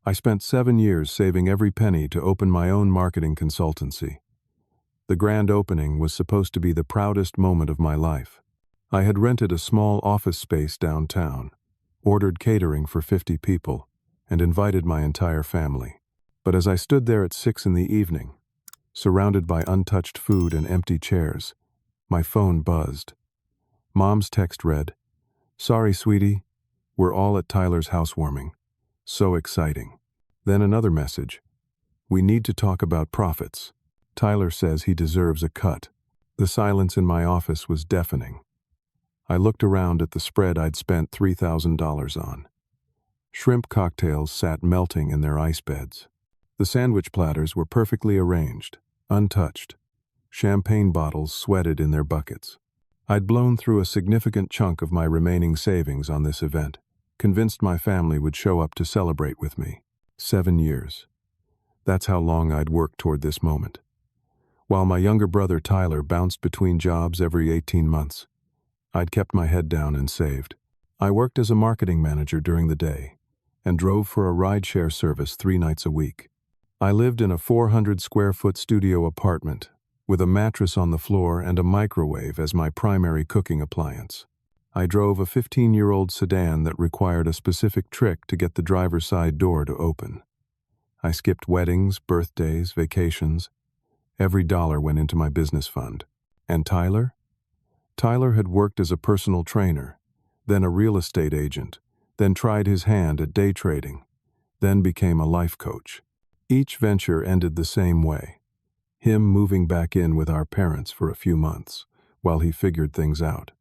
I spent 7 years saving every penny to open my own marketing consultancy. The grand opening was supposed to be the proudest moment of my life. I had rented a small office space downtown, ordered catering for 50 people, and invited my entire family. But as I stood there at 6 in the evening, surrounded by untouched food and empty chairs, my phone buzzed. Mom's text read, "Sorry, sweetie, we're all at Tyler's housewarming. So exciting." Then another message. "We need to talk about profits. Tyler says he deserves a cut." The silence in my office was deafening. I looked around at the spread I'd spent $3,000 on. Shrimp cocktails sat melting in their ice beds. The sandwich platters were perfectly arranged, untouched. Champagne bottles sweated in their buckets. I'd blown through a significant chunk of my remaining savings on this event, convinced my family would show up to celebrate with me. 7 years. That's how long I'd worked toward this moment. While my younger brother Tyler bounced between jobs every 18 months, I'd kept my head down and saved. I worked as a marketing manager during the day and drove for a rideshare service 3 nights a week. I lived in a 400-square-foot studio apartment with a mattress on the floor and a microwave as my primary cooking appliance. I drove a 15-year-old sedan that required a specific trick to get the driver's side door to open. I skipped weddings, birthdays, vacations. Every dollar went into my business fund. And Tyler? Tyler had worked as a personal trainer, then a real estate agent, then tried his hand at day trading, then became a life coach. Each venture ended the same way. Him moving back in with our parents for a few months, while he figured things out.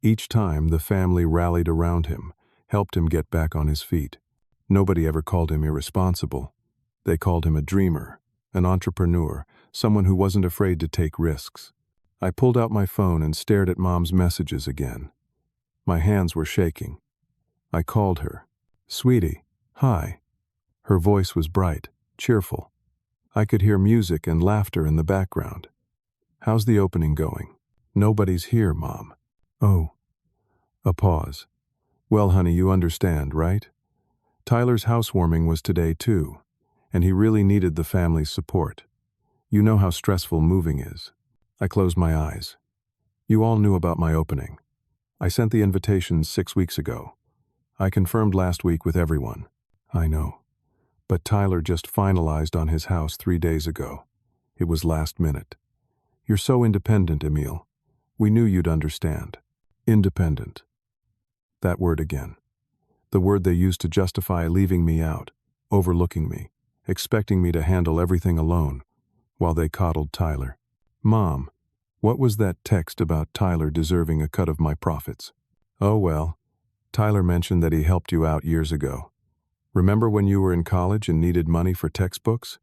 Each time, the family rallied around him, helped him get back on his feet. Nobody ever called him irresponsible. They called him a dreamer, an entrepreneur, someone who wasn't afraid to take risks. I pulled out my phone and stared at Mom's messages again. My hands were shaking. I called her. "Sweetie, hi." Her voice was bright, cheerful. I could hear music and laughter in the background. "How's the opening going?" "Nobody's here, Mom." "Oh." A pause. "Well, honey, you understand, right? Tyler's housewarming was today too, and he really needed the family's support. You know how stressful moving is." I closed my eyes. "You all knew about my opening. I sent the invitations 6 weeks ago. I confirmed last week with everyone." "I know. But Tyler just finalized on his house 3 days ago. It was last minute. You're so independent, Emile. We knew you'd understand." Independent. That word again. The word they used to justify leaving me out, overlooking me, expecting me to handle everything alone, while they coddled Tyler. "Mom, what was that text about Tyler deserving a cut of my profits?" "Oh well, Tyler mentioned that he helped you out years ago. Remember when you were in college and needed money for textbooks?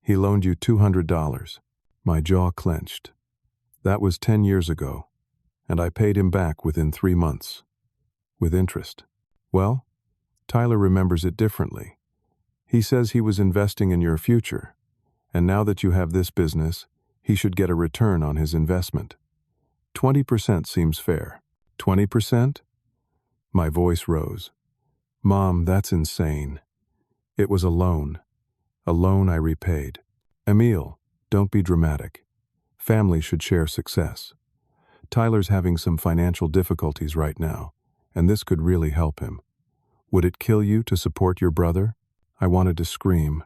He loaned you $200. My jaw clenched. That was 10 years ago, and I paid him back within 3 months. With interest. Well, Tyler remembers it differently. He says he was investing in your future, and now that you have this business, he should get a return on his investment. 20% seems fair." "20%? My voice rose. "Mom, that's insane. It was a loan. A loan I repaid. Emile, don't be dramatic. Families should share success. Tyler's having some financial difficulties right now, and this could really help him. Would it kill you to support your brother?" I wanted to scream.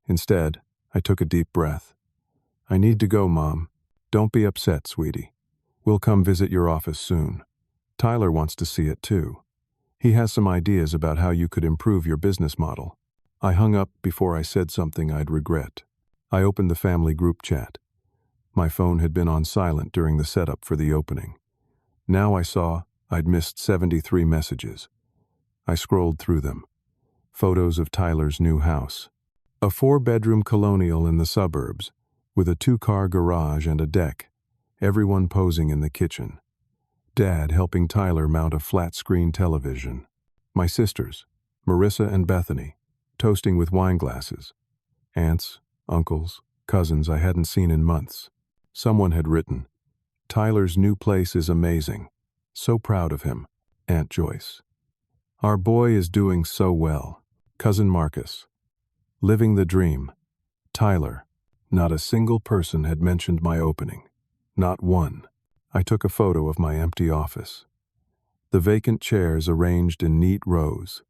Instead, I took a deep breath. "I need to go, Mom. Don't be upset, sweetie. We'll come visit your office soon. Tyler wants to see it too. He has some ideas about how you could improve your business model." I hung up before I said something I'd regret. I opened the family group chat. My phone had been on silent during the setup for the opening. Now I saw I'd missed 73 messages. I scrolled through them. Photos of Tyler's new house. A 4-bedroom colonial in the suburbs, with a 2-car garage and a deck, everyone posing in the kitchen. Dad helping Tyler mount a flat-screen television. My sisters, Marissa and Bethany, toasting with wine glasses. Aunts, uncles, cousins I hadn't seen in months. Someone had written, "Tyler's new place is amazing. So proud of him. Aunt Joyce." "Our boy is doing so well." Cousin Marcus. Living the dream. Tyler. Not a single person had mentioned my opening. Not one. I took a photo of my empty office. The vacant chairs arranged in neat rows.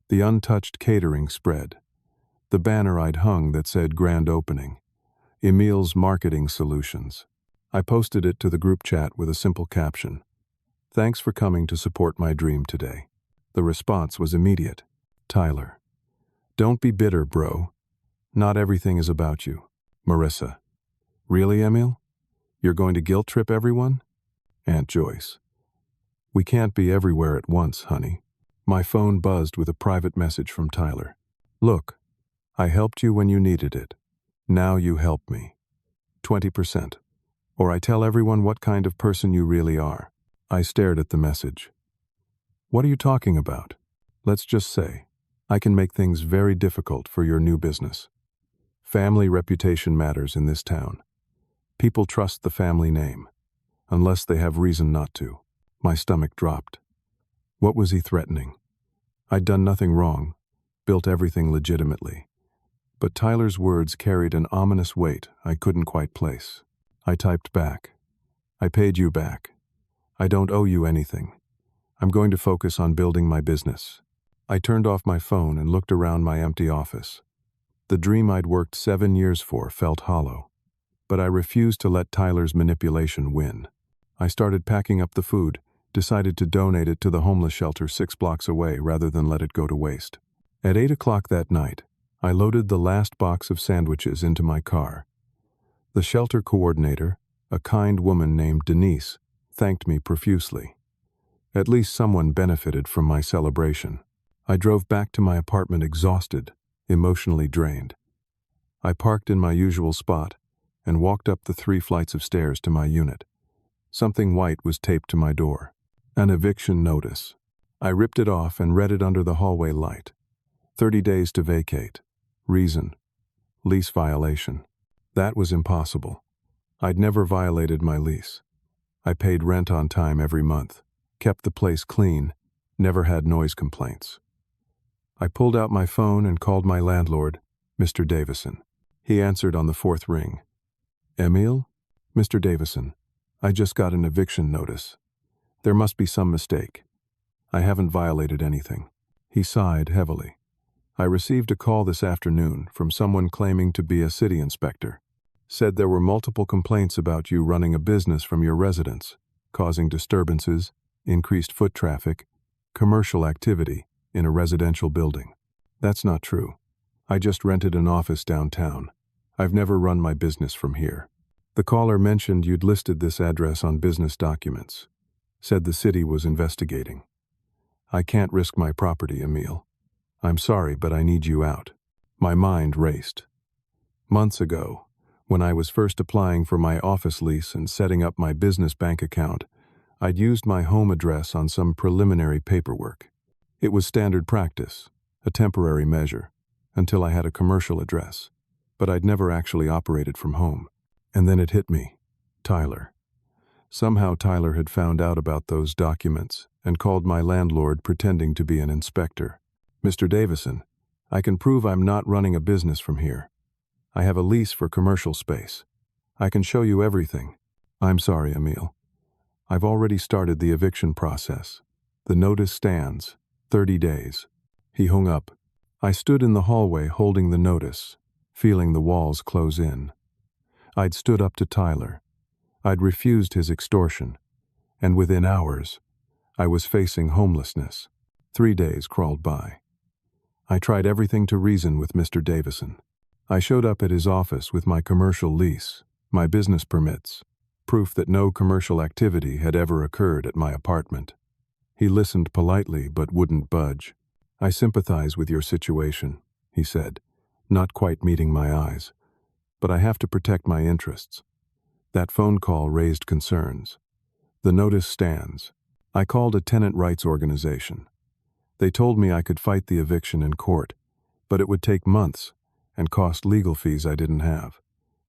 The untouched catering spread. The banner I'd hung that said grand opening. Emil's Marketing Solutions. I posted it to the group chat with a simple caption. Thanks for coming to support my dream today. The response was immediate. Tyler. Don't be bitter, bro. Not everything is about you. Marissa. Really, Emil? You're going to guilt trip everyone? Aunt Joyce. We can't be everywhere at once, honey. My phone buzzed with a private message from Tyler. Look, I helped you when you needed it. Now you help me. 20%. Or I tell everyone what kind of person you really are. I stared at the message. What are you talking about? Let's just say, I can make things very difficult for your new business. Family reputation matters in this town. People trust the family name, unless they have reason not to. My stomach dropped. What was he threatening? I'd done nothing wrong, built everything legitimately. But Tyler's words carried an ominous weight I couldn't quite place. I typed back. I paid you back. I don't owe you anything. I'm going to focus on building my business. I turned off my phone and looked around my empty office. The dream I'd worked 7 years for felt hollow. But I refused to let Tyler's manipulation win. I started packing up the food, decided to donate it to the homeless shelter 6 blocks away rather than let it go to waste. At 8 o'clock that night, I loaded the last box of sandwiches into my car. The shelter coordinator, a kind woman named Denise, thanked me profusely. At least someone benefited from my celebration. I drove back to my apartment exhausted, emotionally drained. I parked in my usual spot and walked up the 3 flights of stairs to my unit. Something white was taped to my door. An eviction notice. I ripped it off and read it under the hallway light. 30 days to vacate. Reason. Lease violation. That was impossible. I'd never violated my lease. I paid rent on time every month, kept the place clean, never had noise complaints. I pulled out my phone and called my landlord, Mr. Davison. He answered on the 4th ring. Emil? Mr. Davison, I just got an eviction notice. There must be some mistake. I haven't violated anything. He sighed heavily. I received a call this afternoon from someone claiming to be a city inspector. Said there were multiple complaints about you running a business from your residence, causing disturbances, increased foot traffic, commercial activity in a residential building. That's not true. I just rented an office downtown. I've never run my business from here. The caller mentioned you'd listed this address on business documents. Said the city was investigating. I can't risk my property, Emil. I'm sorry, but I need you out. My mind raced. Months ago, when I was first applying for my office lease and setting up my business bank account, I'd used my home address on some preliminary paperwork. It was standard practice, a temporary measure, until I had a commercial address. But I'd never actually operated from home. And then it hit me. Tyler. Somehow Tyler had found out about those documents and called my landlord pretending to be an inspector. Mr. Davison, I can prove I'm not running a business from here. I have a lease for commercial space. I can show you everything. I'm sorry, Emil. I've already started the eviction process. The notice stands, 30 days. He hung up. I stood in the hallway holding the notice, feeling the walls close in. I'd stood up to Tyler. I'd refused his extortion. And within hours, I was facing homelessness. 3 days crawled by. I tried everything to reason with Mr. Davison. I showed up at his office with my commercial lease, my business permits, proof that no commercial activity had ever occurred at my apartment. He listened politely but wouldn't budge. I sympathize with your situation, he said, not quite meeting my eyes. But I have to protect my interests. That phone call raised concerns. The notice stands. I called a tenant rights organization. They told me I could fight the eviction in court, but it would take months and cost legal fees I didn't have.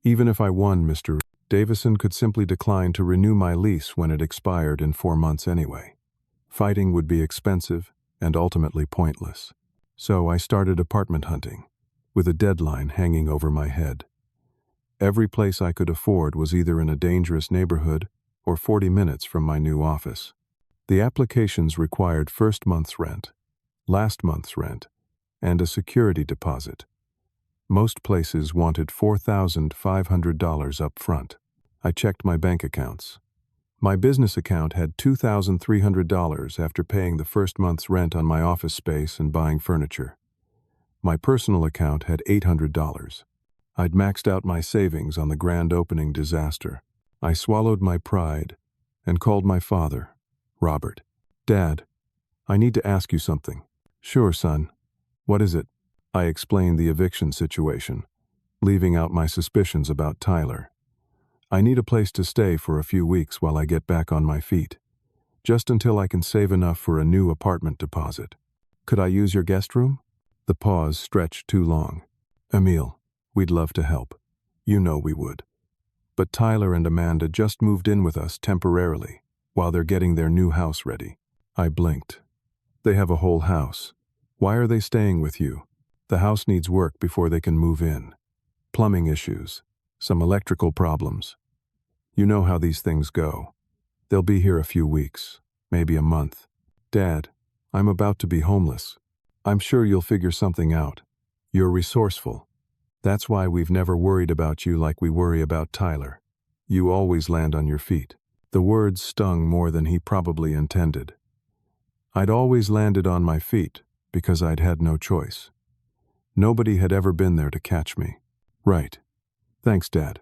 Even if I won, Mr. Davison could simply decline to renew my lease when it expired in 4 months anyway. Fighting would be expensive and ultimately pointless. So I started apartment hunting, with a deadline hanging over my head. Every place I could afford was either in a dangerous neighborhood or 40 minutes from my new office. The applications required first month's rent, last month's rent, and a security deposit. Most places wanted $4,500 up front. I checked my bank accounts. My business account had $2,300 after paying the first month's rent on my office space and buying furniture. My personal account had $800. I'd maxed out my savings on the grand opening disaster. I swallowed my pride and called my father, Robert. "Dad, I need to ask you something." "Sure, son. What is it?" I explained the eviction situation, leaving out my suspicions about Tyler. "I need a place to stay for a few weeks while I get back on my feet, just until I can save enough for a new apartment deposit. Could I use your guest room?" The pause stretched too long. "Emil, we'd love to help. You know we would. But Tyler and Amanda just moved in with us temporarily, while they're getting their new house ready." I blinked. "They have a whole house. Why are they staying with you?" "The house needs work before they can move in. Plumbing issues, some electrical problems. You know how these things go. They'll be here a few weeks, maybe a month." "Dad, I'm about to be homeless. I'm sure you'll figure something out. You're resourceful. That's why we've never worried about you like we worry about Tyler. You always land on your feet." The words stung more than he probably intended. I'd always landed on my feet because I'd had no choice. Nobody had ever been there to catch me. "Right. Thanks, Dad."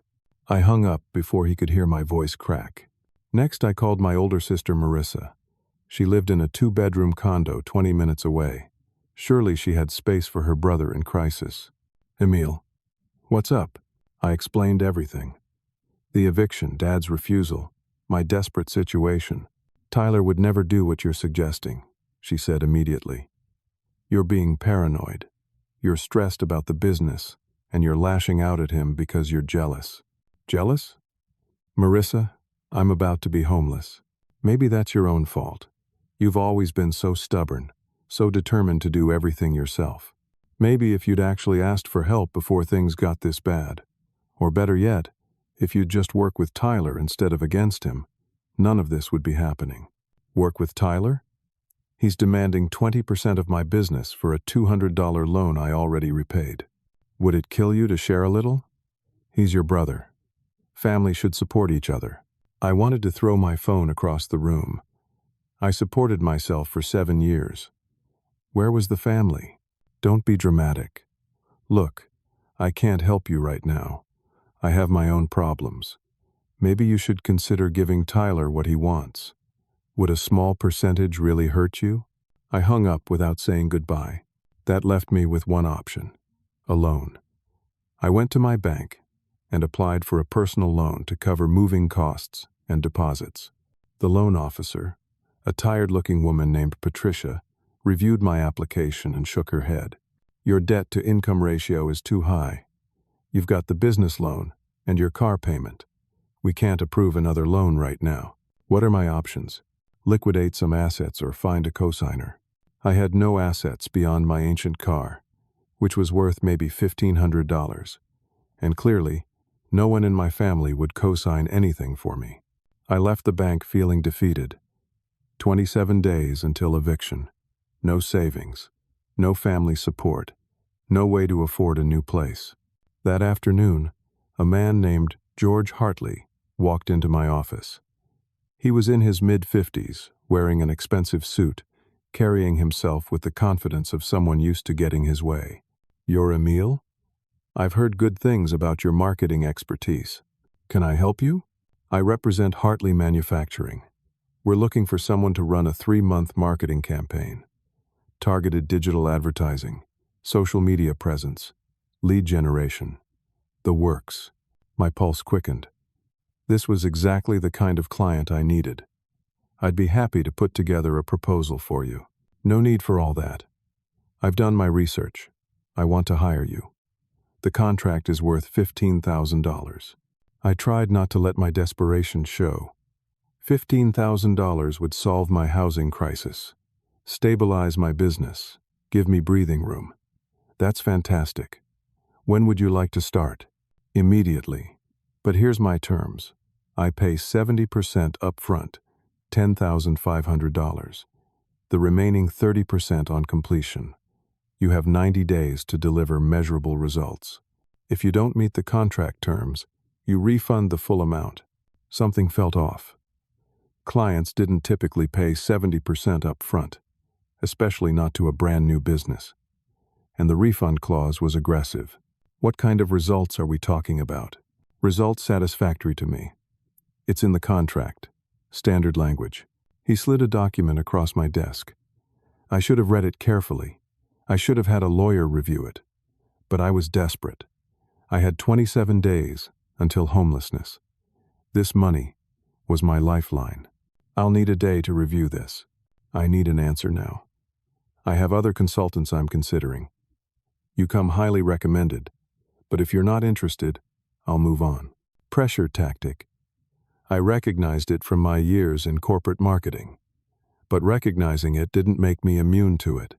I hung up before he could hear my voice crack. Next, I called my older sister Marissa. She lived in a 2-bedroom condo 20 minutes away. Surely she had space for her brother in crisis. "Emil, what's up?" I explained everything. The eviction, Dad's refusal, my desperate situation. "Tyler would never do what you're suggesting," she said immediately. "You're being paranoid. You're stressed about the business, and you're lashing out at him because you're jealous." "Jealous? Marissa, I'm about to be homeless. Maybe that's your own fault. You've always been so stubborn, so determined to do everything yourself. Maybe if you'd actually asked for help before things got this bad, or better yet, if you'd just work with Tyler instead of against him, none of this would be happening." "Work with Tyler? He's demanding 20% of my business for a $200 loan I already repaid. Would it kill you to share a little? He's your brother. Family should support each other." I wanted to throw my phone across the room. I supported myself for 7 years. Where was the family? "Don't be dramatic. Look, I can't help you right now. I have my own problems. Maybe you should consider giving Tyler what he wants. Would a small percentage really hurt you?" I hung up without saying goodbye. That left me with one option: a loan. I went to my bank and applied for a personal loan to cover moving costs and deposits. The loan officer, a tired-looking woman named Patricia, reviewed my application and shook her head. "Your debt-to-income ratio is too high. You've got the business loan and your car payment. We can't approve another loan right now." What are my options? Liquidate some assets or find a cosigner. I had no assets beyond my ancient car, which was worth maybe $1,500, and clearly, no one in my family would cosign anything for me. I left the bank feeling defeated. 27 days until eviction. No savings. No family support. No way to afford a new place. That afternoon, a man named George Hartley walked into my office. He was in his mid-50s, wearing an expensive suit, carrying himself with the confidence of someone used to getting his way. "You're Emil? I've heard good things about your marketing expertise. Can I help you?" "I represent Hartley Manufacturing. We're looking for someone to run a 3-month marketing campaign. Targeted digital advertising, social media presence, lead generation. The works." My pulse quickened. This was exactly the kind of client I needed. "I'd be happy to put together a proposal for you." "No need for all that. I've done my research. I want to hire you. The contract is worth $15,000. I tried not to let my desperation show. $15,000 would solve my housing crisis, stabilize my business, Give me breathing room. That's fantastic. When would you like to start? Immediately. But here's my terms. I pay 70% upfront, $10,500. The remaining 30% on completion. You have 90 days to deliver measurable results. If you don't meet the contract terms, you refund the full amount. Something felt off. Clients didn't typically pay 70% upfront, especially not to a brand new business. And the refund clause was aggressive. What kind of results are we talking about? Results satisfactory to me. It's in the contract. Standard language. He slid a document across my desk. I should have read it carefully. I should have had a lawyer review it. But I was desperate. I had 27 days until homelessness. This money was my lifeline. I'll need a day to review this. I need an answer now. I have other consultants I'm considering. You come highly recommended, but if you're not interested, I'll move on. Pressure tactic. I recognized it from my years in corporate marketing, but recognizing it didn't make me immune to it.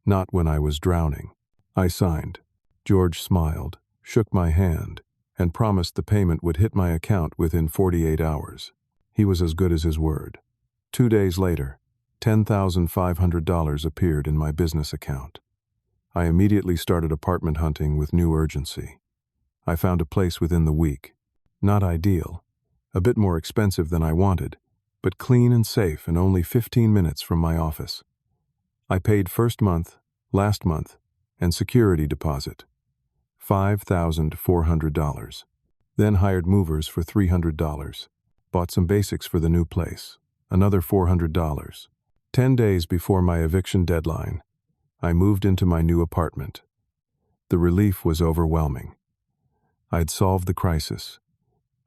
Not when I was drowning. I signed. George smiled, shook my hand, and promised the payment would hit my account within 48 hours. He was as good as his word. 2 days later, $10,500 appeared in my business account. I immediately started apartment hunting with new urgency. I found a place within the week. Not ideal, a bit more expensive than I wanted, but clean and safe and only 15 minutes from my office. I paid first month, last month, and security deposit, $5,400. Then hired movers for $300. Bought some basics for the new place, another $400. 10 days before my eviction deadline, I moved into my new apartment. The relief was overwhelming. I'd solved the crisis.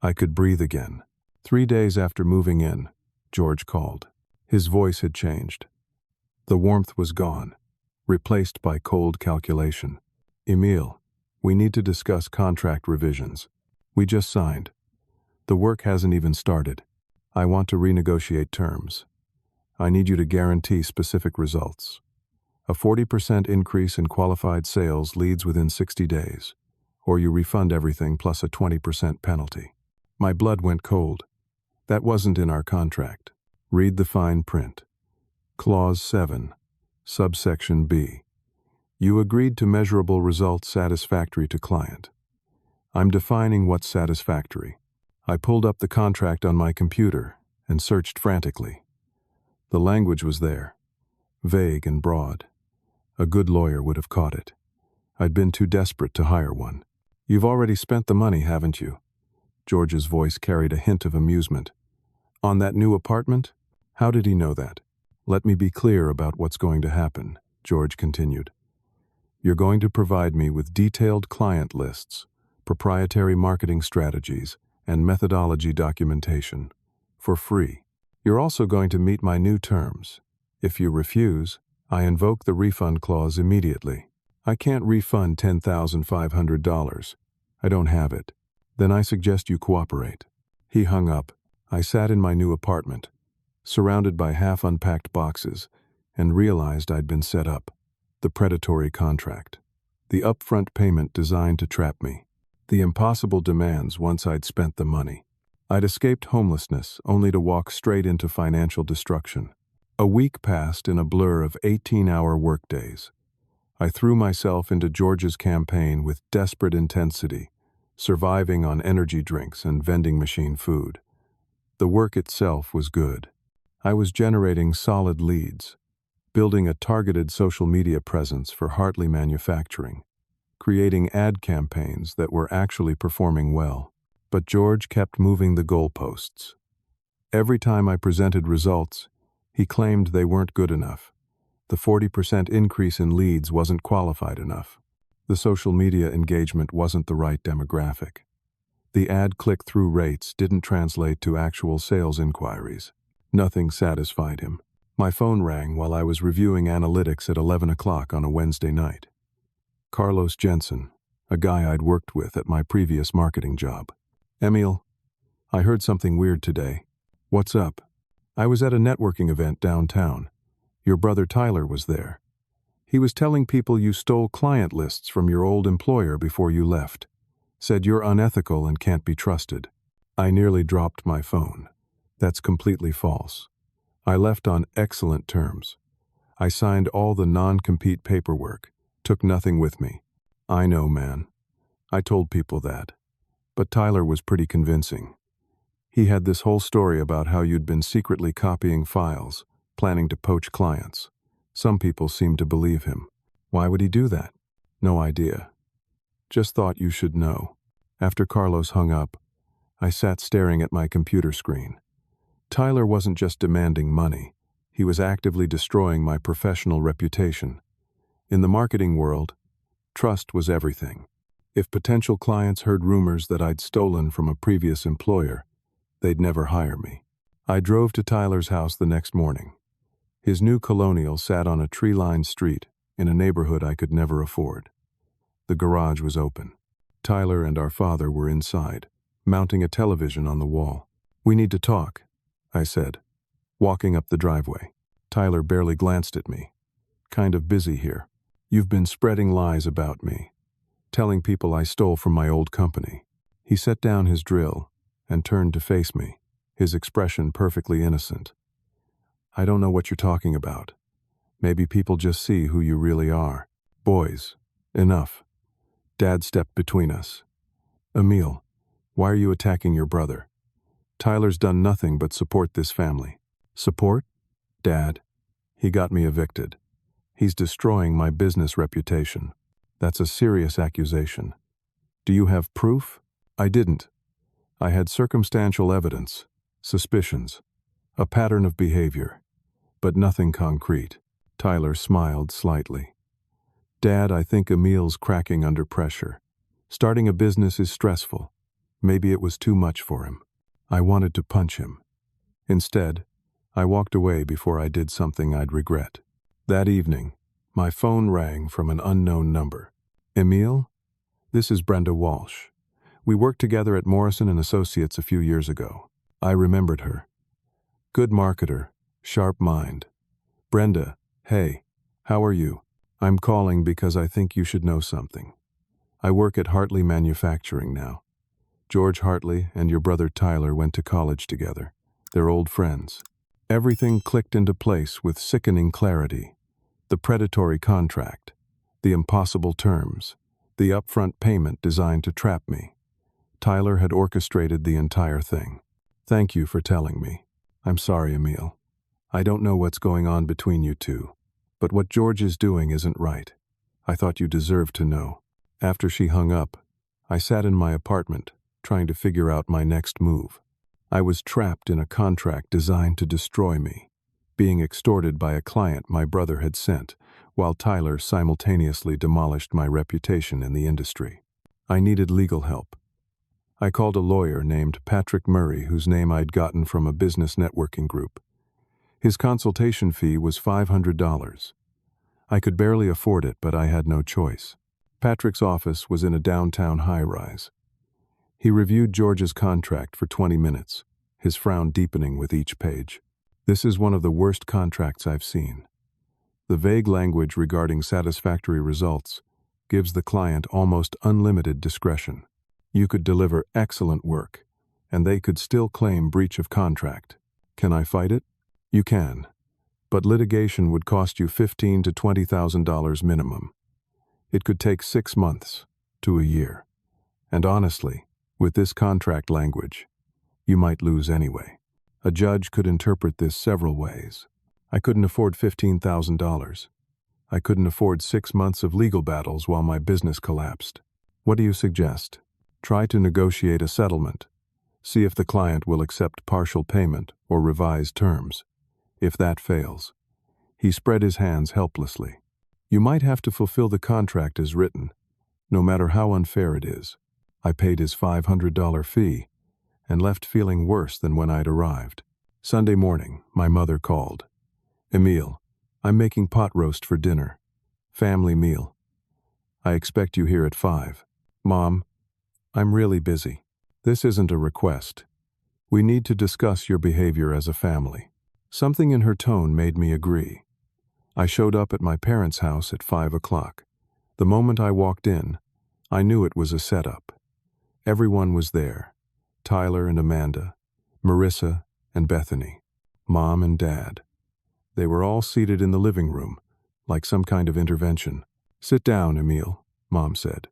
I could breathe again. 3 days after moving in, George called. His voice had changed. The warmth was gone, replaced by cold calculation. Emile, we need to discuss contract revisions. We just signed. The work hasn't even started. I want to renegotiate terms. I need you to guarantee specific results. A 40% increase in qualified sales leads within 60 days, or you refund everything plus a 20% penalty. My blood went cold. That wasn't in our contract. Read the fine print. Clause 7, subsection B. You agreed to measurable results satisfactory to client. I'm defining what's satisfactory. I pulled up the contract on my computer and searched frantically. The language was there, vague and broad. A good lawyer would have caught it. I'd been too desperate to hire one. You've already spent the money, haven't you? George's voice carried a hint of amusement. On that new apartment? How did he know that? Let me be clear about what's going to happen, George continued. You're going to provide me with detailed client lists, proprietary marketing strategies, and methodology documentation, for free. You're also going to meet my new terms. If you refuse, I invoke the refund clause immediately. I can't refund $10,500. I don't have it. Then I suggest you cooperate. He hung up. I sat in my new apartment, surrounded by half-unpacked boxes, and realized I'd been set up. The predatory contract. The upfront payment designed to trap me. The impossible demands once I'd spent the money. I'd escaped homelessness only to walk straight into financial destruction. A week passed in a blur of 18-hour workdays. I threw myself into George's campaign with desperate intensity, surviving on energy drinks and vending machine food. The work itself was good. I was generating solid leads, building a targeted social media presence for Hartley Manufacturing, creating ad campaigns that were actually performing well. But George kept moving the goalposts. Every time I presented results, he claimed they weren't good enough. The 40% increase in leads wasn't qualified enough. The social media engagement wasn't the right demographic. The ad click-through rates didn't translate to actual sales inquiries. Nothing satisfied him. My phone rang while I was reviewing analytics at 11 o'clock on a Wednesday night. Carlos Jensen, a guy I'd worked with at my previous marketing job. Emile, I heard something weird today. What's up? I was at a networking event downtown. Your brother Tyler was there. He was telling people you stole client lists from your old employer before you left. Said you're unethical and can't be trusted. I nearly dropped my phone. That's completely false. I left on excellent terms. I signed all the non-compete paperwork, took nothing with me. I know, man. I told people that. But Tyler was pretty convincing. He had this whole story about how you'd been secretly copying files, planning to poach clients. Some people seemed to believe him. Why would he do that? No idea. Just thought you should know. After Carlos hung up, I sat staring at my computer screen. Tyler wasn't just demanding money. He was actively destroying my professional reputation. In the marketing world, trust was everything. If potential clients heard rumors that I'd stolen from a previous employer, they'd never hire me. I drove to Tyler's house the next morning. His new colonial sat on a tree-lined street in a neighborhood I could never afford. The garage was open. Tyler and our father were inside, mounting a television on the wall. "We need to talk," I said, walking up the driveway. Tyler barely glanced at me. "Kind of busy here. You've been spreading lies about me, telling people I stole from my old company." He set down his drill and turned to face me, his expression perfectly innocent. "I don't know what you're talking about. Maybe people just see who you really are." "Boys, enough." Dad stepped between us. "Emil, why are you attacking your brother? Tyler's done nothing but support this family." "Support? Dad, he got me evicted. He's destroying my business reputation. That's a serious accusation. Do you have proof?" "I didn't. I had circumstantial evidence, suspicions, a pattern of behavior, but nothing concrete." Tyler smiled slightly. "Dad, I think Emil's cracking under pressure. Starting a business is stressful. Maybe it was too much for him." I wanted to punch him. Instead, I walked away before I did something I'd regret. That evening, my phone rang from an unknown number. "Emil? This is Brenda Walsh. We worked together at Morrison & Associates a few years ago." I remembered her. Good marketer, sharp mind. "Brenda, hey, how are you? I'm calling because I think you should know something. I work at Hartley Manufacturing now. George Hartley and your brother Tyler went to college together. They're old friends." Everything clicked into place with sickening clarity. The predatory contract, the impossible terms, the upfront payment designed to trap me. Tyler had orchestrated the entire thing. "Thank you for telling me. I'm sorry, Emil. I don't know what's going on between you two, but what George is doing isn't right. I thought you deserved to know." After she hung up, I sat in my apartment, trying to figure out my next move. I was trapped in a contract designed to destroy me, being extorted by a client my brother had sent, while Tyler simultaneously demolished my reputation in the industry. I needed legal help. I called a lawyer named Patrick Murray, whose name I'd gotten from a business networking group. His consultation fee was $500. I could barely afford it, but I had no choice. Patrick's office was in a downtown high-rise. He reviewed George's contract for 20 minutes, his frown deepening with each page. "This is one of the worst contracts I've seen. The vague language regarding satisfactory results gives the client almost unlimited discretion. You could deliver excellent work, and they could still claim breach of contract. Can I fight it?" "You can, but litigation would cost you $15,000 to $20,000 minimum. It could take 6 months to a year. And honestly, with this contract language, you might lose anyway. A judge could interpret this several ways. I couldn't afford $15,000. I couldn't afford 6 months of legal battles while my business collapsed. What do you suggest? Try to negotiate a settlement. See if the client will accept partial payment or revised terms. If that fails." He spread his hands helplessly. "You might have to fulfill the contract as written, no matter how unfair it is." I paid his $500 fee and left feeling worse than when I'd arrived. Sunday morning, my mother called. "Emil, I'm making pot roast for dinner. Family meal. I expect you here at 5. "Mom, I'm really busy. This isn't a request. We need to discuss your behavior as a family." Something in her tone made me agree. I showed up at my parents' house at 5 o'clock. The moment I walked in, I knew it was a setup. Everyone was there. Tyler and Amanda, Marissa and Bethany, Mom and Dad. They were all seated in the living room, like some kind of intervention. "Sit down, Emil," Mom said.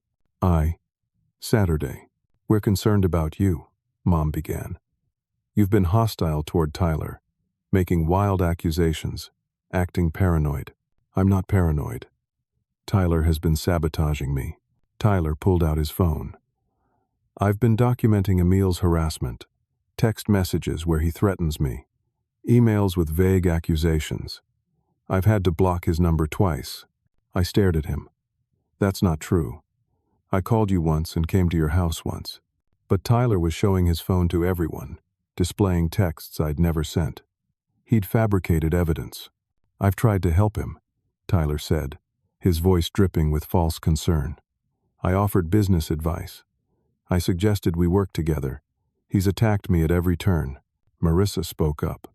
Saturday. "We're concerned about you," Mom began. "You've been hostile toward Tyler, making wild accusations, acting paranoid." "I'm not paranoid. Tyler has been sabotaging me." Tyler pulled out his phone. "I've been documenting Emil's harassment, text messages where he threatens me, emails with vague accusations. I've had to block his number twice." I stared at him. "That's not true. I called you once and came to your house once." But Tyler was showing his phone to everyone, displaying texts I'd never sent. He'd fabricated evidence. "I've tried to help him," Tyler said, his voice dripping with false concern. "I offered business advice. I suggested we work together. He's attacked me at every turn." Marissa spoke up.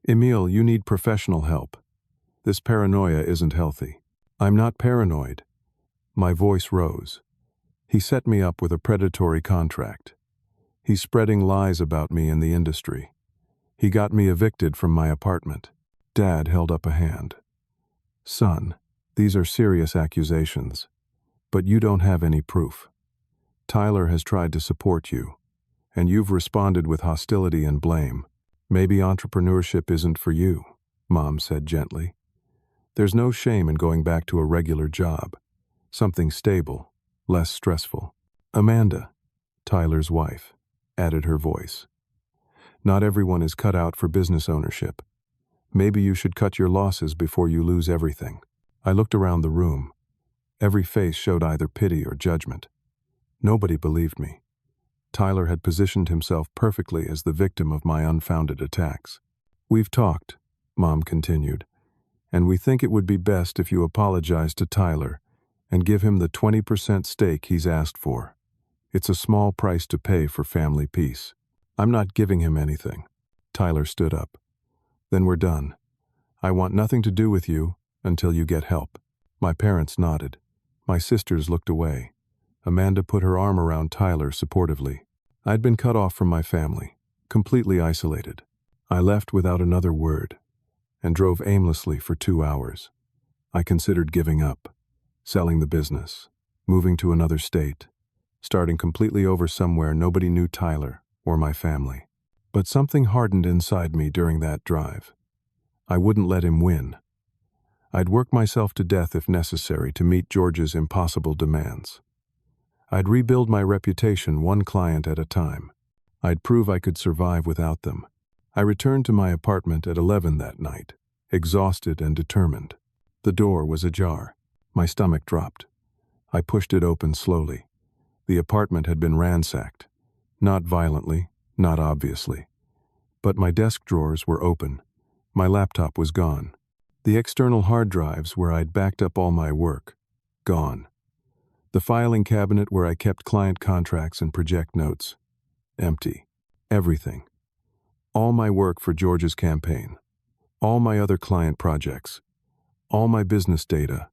"Emil, you need professional help. This paranoia isn't healthy." "I'm not paranoid." My voice rose. "He set me up with a predatory contract. He's spreading lies about me in the industry. He got me evicted from my apartment." Dad held up a hand. "Son, these are serious accusations, but you don't have any proof. Tyler has tried to support you, and you've responded with hostility and blame. Maybe entrepreneurship isn't for you," Mom said gently. "There's no shame in going back to a regular job, something stable, less stressful." "Amanda," Tyler's wife, added her voice. "Not everyone is cut out for business ownership. Maybe you should cut your losses before you lose everything." I looked around the room. Every face showed either pity or judgment. Nobody believed me. Tyler had positioned himself perfectly as the victim of my unfounded attacks. "We've talked," Mom continued, "and we think it would be best if you apologize to Tyler and give him the 20% stake he's asked for. It's a small price to pay for family peace." "I'm not giving him anything." Tyler stood up. "Then we're done. I want nothing to do with you until you get help." My parents nodded. My sisters looked away. Amanda put her arm around Tyler supportively. I'd been cut off from my family, completely isolated. I left without another word and drove aimlessly for 2 hours. I considered giving up, selling the business, moving to another state, starting completely over somewhere nobody knew Tyler or my family. But something hardened inside me during that drive. I wouldn't let him win. I'd work myself to death if necessary to meet George's impossible demands. I'd rebuild my reputation one client at a time. I'd prove I could survive without them. I returned to my apartment at 11 that night, exhausted and determined. The door was ajar. My stomach dropped. I pushed it open slowly. The apartment had been ransacked. Not violently, not obviously. But my desk drawers were open. My laptop was gone. The external hard drives where I'd backed up all my work, gone. The filing cabinet where I kept client contracts and project notes, empty. Everything. All my work for George's campaign. All my other client projects. All my business data.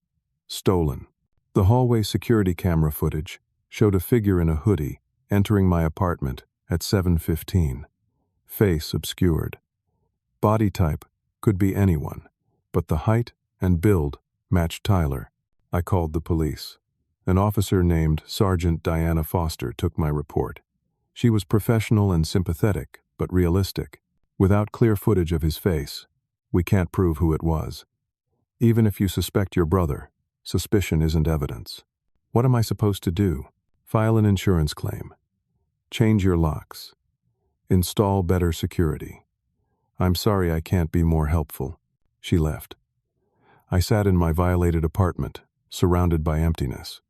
Stolen. The hallway security camera footage showed a figure in a hoodie entering my apartment at 7:15. Face obscured. Body type could be anyone, but the height and build matched Tyler. I called the police. An officer named Sergeant Diana Foster took my report. She was professional and sympathetic, but realistic. Without clear footage of his face, we can't prove who it was. Even if you suspect your brother, suspicion isn't evidence. What am I supposed to do? File an insurance claim. Change your locks. Install better security. I'm sorry I can't be more helpful. She left. I sat in my violated apartment, surrounded by emptiness.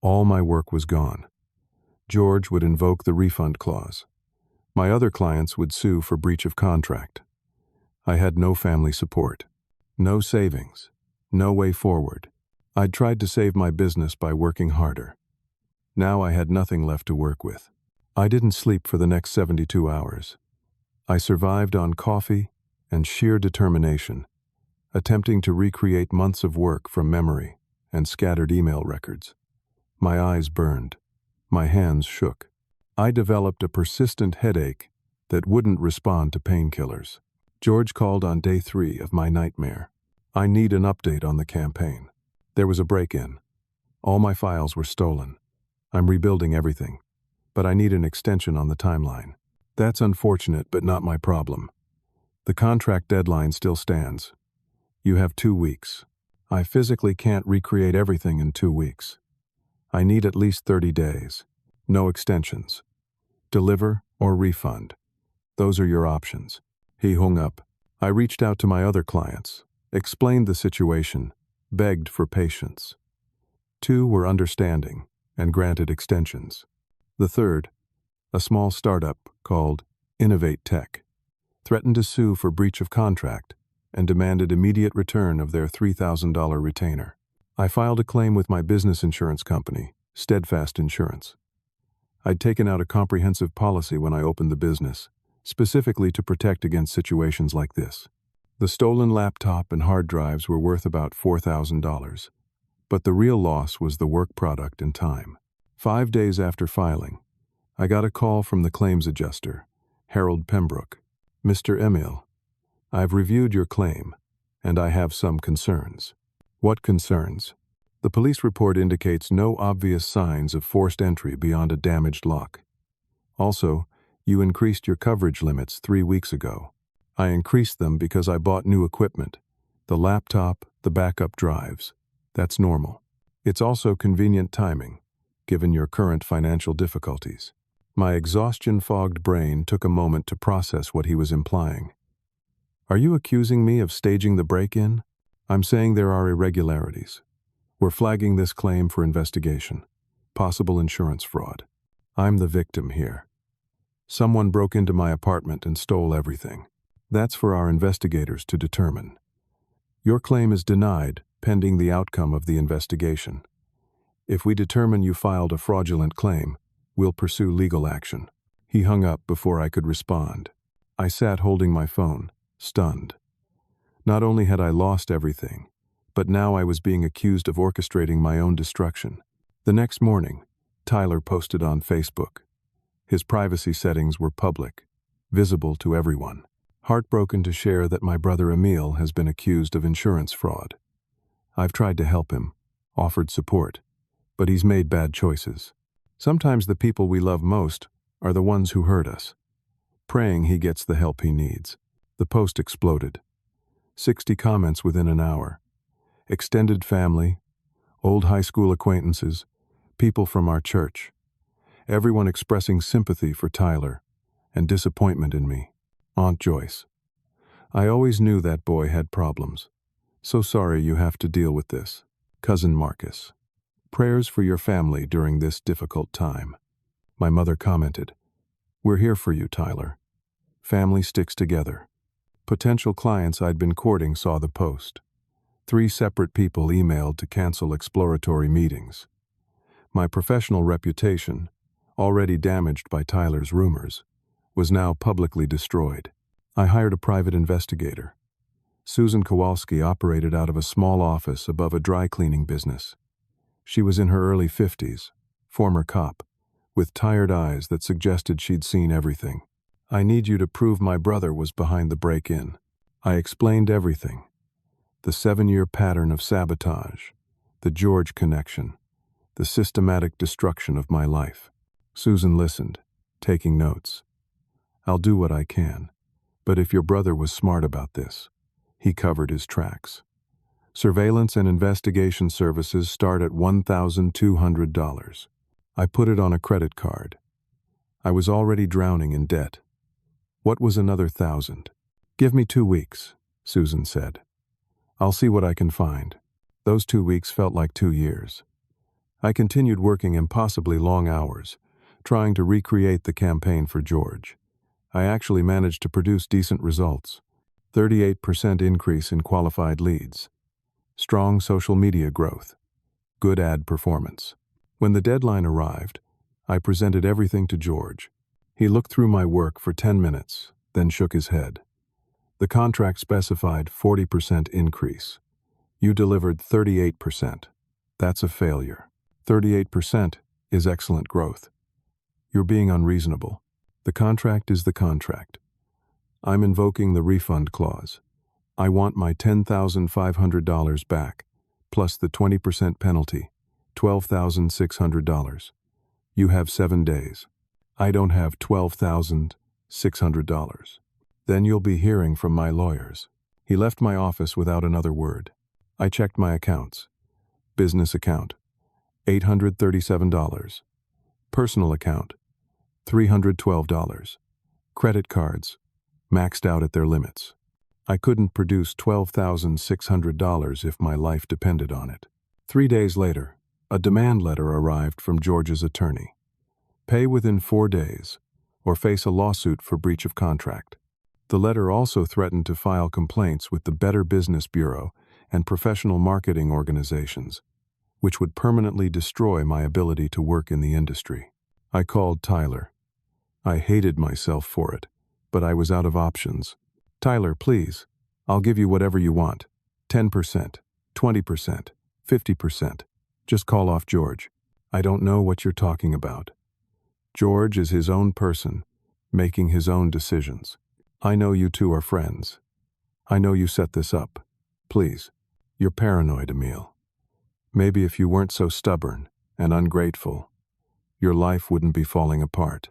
All my work was gone. George would invoke the refund clause. My other clients would sue for breach of contract. I had no family support, no savings, no way forward. I'd tried to save my business by working harder. Now I had nothing left to work with. I didn't sleep for the next 72 hours. I survived on coffee and sheer determination. attempting to recreate months of work from memory and scattered email records. My eyes burned. My hands shook. I developed a persistent headache that wouldn't respond to painkillers. George called on day 3 of my nightmare. I need an update on the campaign. There was a break-in. All my files were stolen. I'm rebuilding everything, but I need an extension on the timeline. That's unfortunate, but not my problem. The contract deadline still stands. You have 2 weeks. I physically can't recreate everything in 2 weeks. I need at least 30 days. No extensions. Deliver or refund. Those are your options. He hung up. I reached out to my other clients, explained the situation, begged for patience. 2 were understanding and granted extensions. The third, a small startup called Innovate Tech, threatened to sue for breach of contract and demanded immediate return of their $3,000 retainer. I filed a claim with my business insurance company, Steadfast Insurance. I'd taken out a comprehensive policy when I opened the business, specifically to protect against situations like this. The stolen laptop and hard drives were worth about $4,000, but the real loss was the work product and time. 5 days after filing, I got a call from the claims adjuster, Harold Pembroke. Mr. Emil, I've reviewed your claim, and I have some concerns. What concerns? The police report indicates no obvious signs of forced entry beyond a damaged lock. Also, you increased your coverage limits 3 weeks ago. I increased them because I bought new equipment. The laptop, the backup drives. That's normal. It's also convenient timing, given your current financial difficulties. My exhaustion-fogged brain took a moment to process what he was implying. Are you accusing me of staging the break-in? I'm saying there are irregularities. We're flagging this claim for investigation. Possible insurance fraud. I'm the victim here. Someone broke into my apartment and stole everything. That's for our investigators to determine. Your claim is denied, pending the outcome of the investigation. If we determine you filed a fraudulent claim, we'll pursue legal action. He hung up before I could respond. I sat holding my phone, stunned. Not only had I lost everything, but now I was being accused of orchestrating my own destruction. The next morning, Tyler posted on Facebook. His privacy settings were public, visible to everyone. Heartbroken to share that my brother Emil has been accused of insurance fraud. I've tried to help him, offered support, but he's made bad choices. Sometimes the people we love most are the ones who hurt us. Praying he gets the help he needs. The post exploded. 60 comments within an hour. Extended family, old high school acquaintances, people from our church. Everyone expressing sympathy for Tyler and disappointment in me. Aunt Joyce. I always knew that boy had problems. So sorry you have to deal with this. Cousin Marcus. Prayers for your family during this difficult time. My mother commented, We're here for you, Tyler. Family sticks together. Potential clients I'd been courting saw the post. 3 separate people emailed to cancel exploratory meetings. My professional reputation, already damaged by Tyler's rumors, was now publicly destroyed. I hired a private investigator. Susan Kowalski operated out of a small office above a dry cleaning business. She was in her early 50s, former cop, with tired eyes that suggested she'd seen everything. I need you to prove my brother was behind the break-in. I explained everything. The 7-year pattern of sabotage, the George connection, the systematic destruction of my life. Susan listened, taking notes. I'll do what I can, but if your brother was smart about this, he covered his tracks. Surveillance and investigation services start at $1,200. I put it on a credit card. I was already drowning in debt. What was another $1,000? Give me 2 weeks, Susan said. I'll see what I can find. Those 2 weeks felt like 2 years. I continued working impossibly long hours, trying to recreate the campaign for George. I actually managed to produce decent results. 38% increase in qualified leads. Strong social media growth. Good ad performance. When the deadline arrived, I presented everything to George. He looked through my work for 10 minutes, then shook his head. The contract specified 40% increase. You delivered 38%. That's a failure. 38% is excellent growth. You're being unreasonable. The contract is the contract. I'm invoking the refund clause. I want my $10,500 back, plus the 20% penalty, $12,600. You have 7 days. I don't have $12,600. Then you'll be hearing from my lawyers. He left my office without another word. I checked my accounts. Business account, $837. Personal account, $312. Credit cards, maxed out at their limits. I couldn't produce $12,600 if my life depended on it. 3 days later, a demand letter arrived from George's attorney. Pay within 4 days, or face a lawsuit for breach of contract. The letter also threatened to file complaints with the Better Business Bureau and professional marketing organizations, which would permanently destroy my ability to work in the industry. I called Tyler. I hated myself for it, but I was out of options. Tyler, please, I'll give you whatever you want. 10%, 20%, 50%. Just call off George. I don't know what you're talking about. George is his own person, making his own decisions. I know you two are friends. I know you set this up. Please. You're paranoid, Emil. Maybe if you weren't so stubborn and ungrateful, your life wouldn't be falling apart.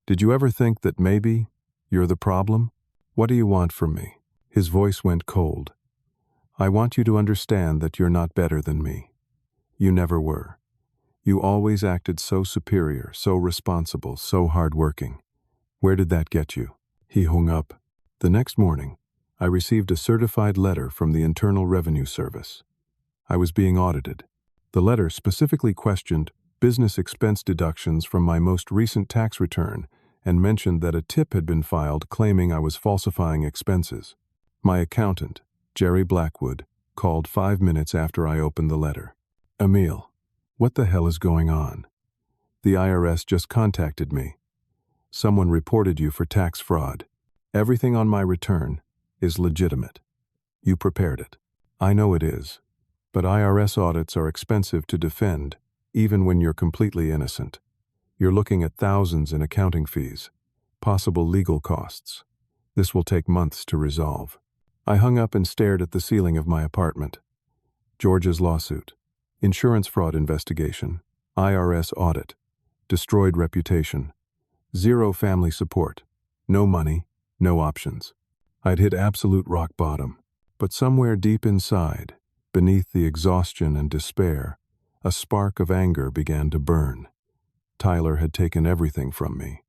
Did you ever think that maybe you're the problem? What do you want from me? His voice went cold. I want you to understand that you're not better than me. You never were. You always acted so superior, so responsible, so hardworking. Where did that get you? He hung up. The next morning, I received a certified letter from the Internal Revenue Service. I was being audited. The letter specifically questioned business expense deductions from my most recent tax return and mentioned that a tip had been filed claiming I was falsifying expenses. My accountant, Jerry Blackwood, called 5 minutes after I opened the letter. Emil, what the hell is going on? The IRS just contacted me. Someone reported you for tax fraud. Everything on my return is legitimate. You prepared it. I know it is, but IRS audits are expensive to defend, even when you're completely innocent. You're looking at thousands in accounting fees, possible legal costs. This will take months to resolve. I hung up and stared at the ceiling of my apartment. George's lawsuit, insurance fraud investigation, IRS audit, destroyed reputation, zero family support, no money, no options. I'd hit absolute rock bottom, but somewhere deep inside, beneath the exhaustion and despair, a spark of anger began to burn. Tyler had taken everything from me,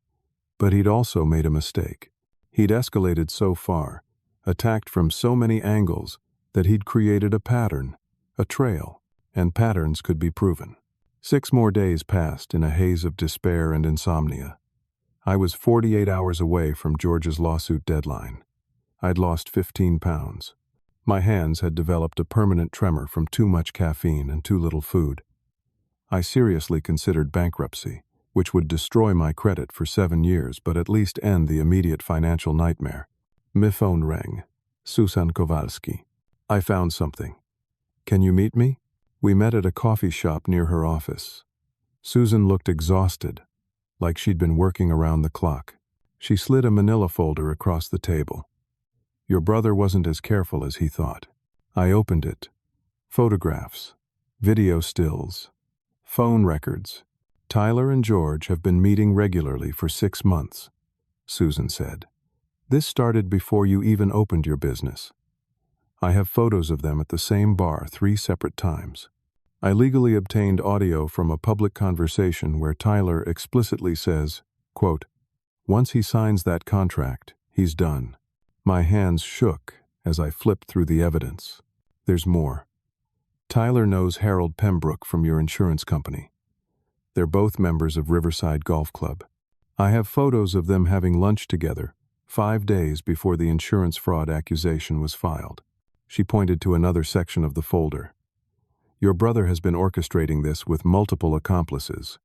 but he'd also made a mistake. He'd escalated so far, attacked from so many angles, that he'd created a pattern, a trail, and patterns could be proven. 6 more days passed in a haze of despair and insomnia. I was 48 hours away from George's lawsuit deadline. I'd lost 15 pounds. My hands had developed a permanent tremor from too much caffeine and too little food. I seriously considered bankruptcy, which would destroy my credit for 7 years but at least end the immediate financial nightmare. My phone rang. Susan Kowalski. I found something. Can you meet me? We met at a coffee shop near her office. Susan looked exhausted, like she'd been working around the clock. She slid a manila folder across the table. Your brother wasn't as careful as he thought. I opened it. Photographs, video stills, phone records. Tyler and George have been meeting regularly for 6 months, Susan said. This started before you even opened your business. I have photos of them at the same bar 3 separate times. I legally obtained audio from a public conversation where Tyler explicitly says, quote, "Once he signs that contract, he's done." My hands shook as I flipped through the evidence. There's more. Tyler knows Harold Pembroke from your insurance company. They're both members of Riverside Golf Club. I have photos of them having lunch together 5 days before the insurance fraud accusation was filed. She pointed to another section of the folder. Your brother has been orchestrating this with multiple accomplices.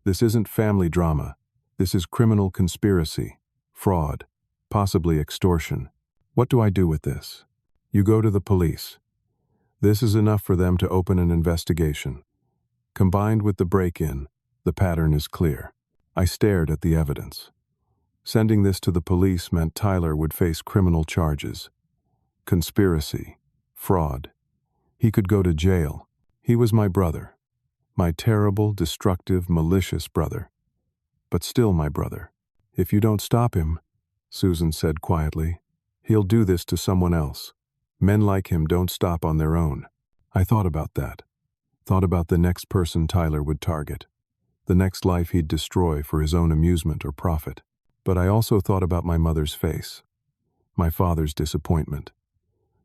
This isn't family drama. This is criminal conspiracy, fraud, possibly extortion. What do I do with this? You go to the police. This is enough for them to open an investigation. Combined with the break-in, the pattern is clear. I stared at the evidence. Sending this to the police meant Tyler would face criminal charges. Conspiracy. Fraud. He could go to jail. He was my brother. My terrible, destructive, malicious brother. But still my brother. If you don't stop him, Susan said quietly, he'll do this to someone else. Men like him don't stop on their own. I thought about that. Thought about the next person Tyler would target. The next life he'd destroy for his own amusement or profit. But I also thought about my mother's face. My father's disappointment.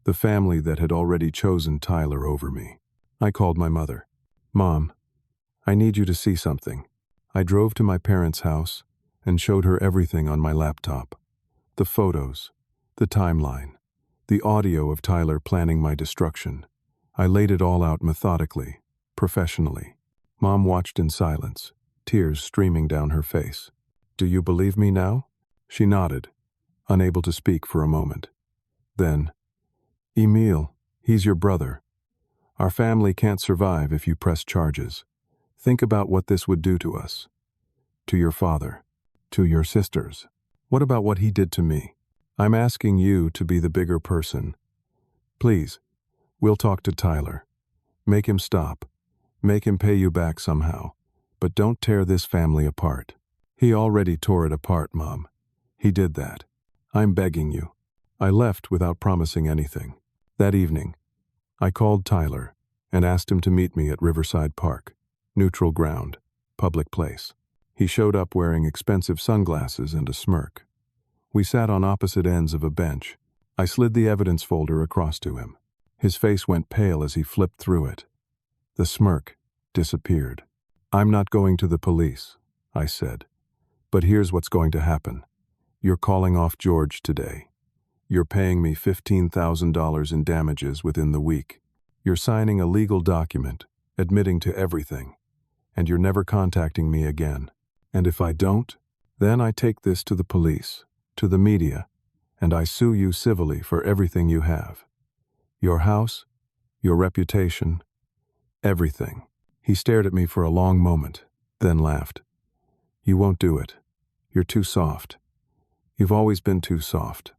The family that had already chosen Tyler over me. I called my mother. Mom, I need you to see something. I drove to my parents' house and showed her everything on my laptop. The photos, the timeline, the audio of Tyler planning my destruction. I laid it all out methodically, professionally. Mom watched in silence, tears streaming down her face. Do you believe me now? She nodded, unable to speak for a moment. Then, Emil, he's your brother. Our family can't survive if you press charges. Think about what this would do to us. To your father. To your sisters. What about what he did to me? I'm asking you to be the bigger person. Please, we'll talk to Tyler. Make him stop. Make him pay you back somehow. But don't tear this family apart. He already tore it apart, Mom. He did that. I'm begging you. I left without promising anything. That evening, I called Tyler and asked him to meet me at Riverside Park. Neutral ground. Public place. He showed up wearing expensive sunglasses and a smirk. We sat on opposite ends of a bench. I slid the evidence folder across to him. His face went pale as he flipped through it. The smirk disappeared. I'm not going to the police, I said. But here's what's going to happen. You're calling off George today. You're paying me $15,000 in damages within the week. You're signing a legal document, admitting to everything. And you're never contacting me again. And if I don't, then I take this to the police, to the media, and I sue you civilly for everything you have. Your house, your reputation, everything. He stared at me for a long moment, then laughed. You won't do it. You're too soft. You've always been too soft.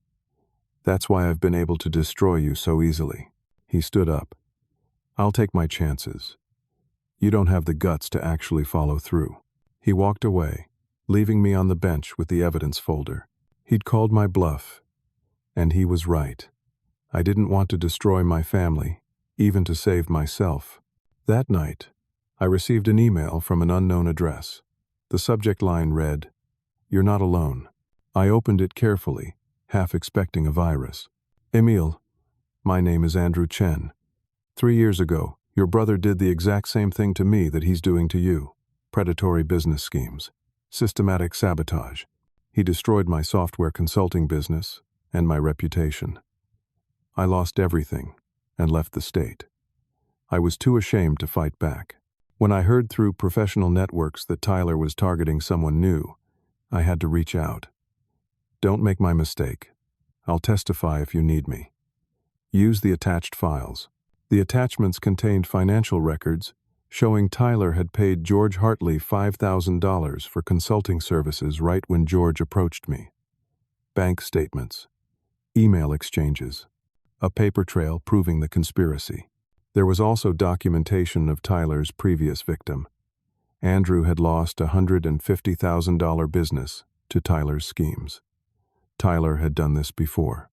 That's why I've been able to destroy you so easily. He stood up. I'll take my chances. You don't have the guts to actually follow through. He walked away, leaving me on the bench with the evidence folder. He'd called my bluff, and he was right. I didn't want to destroy my family, even to save myself. That night, I received an email from an unknown address. The subject line read, "You're not alone." I opened it carefully, half expecting a virus. Emil, my name is Andrew Chen. 3 years ago, your brother did the exact same thing to me that he's doing to you. Predatory business schemes. Systematic sabotage. He destroyed my software consulting business and my reputation. I lost everything and left the state. I was too ashamed to fight back. When I heard through professional networks that Tyler was targeting someone new, I had to reach out. Don't make my mistake. I'll testify if you need me. Use the attached files. The attachments contained financial records showing Tyler had paid George Hartley $5,000 for consulting services right when George approached me. Bank statements, email exchanges, a paper trail proving the conspiracy. There was also documentation of Tyler's previous victim. Andrew had lost a $150,000 business to Tyler's schemes. Tyler had done this before.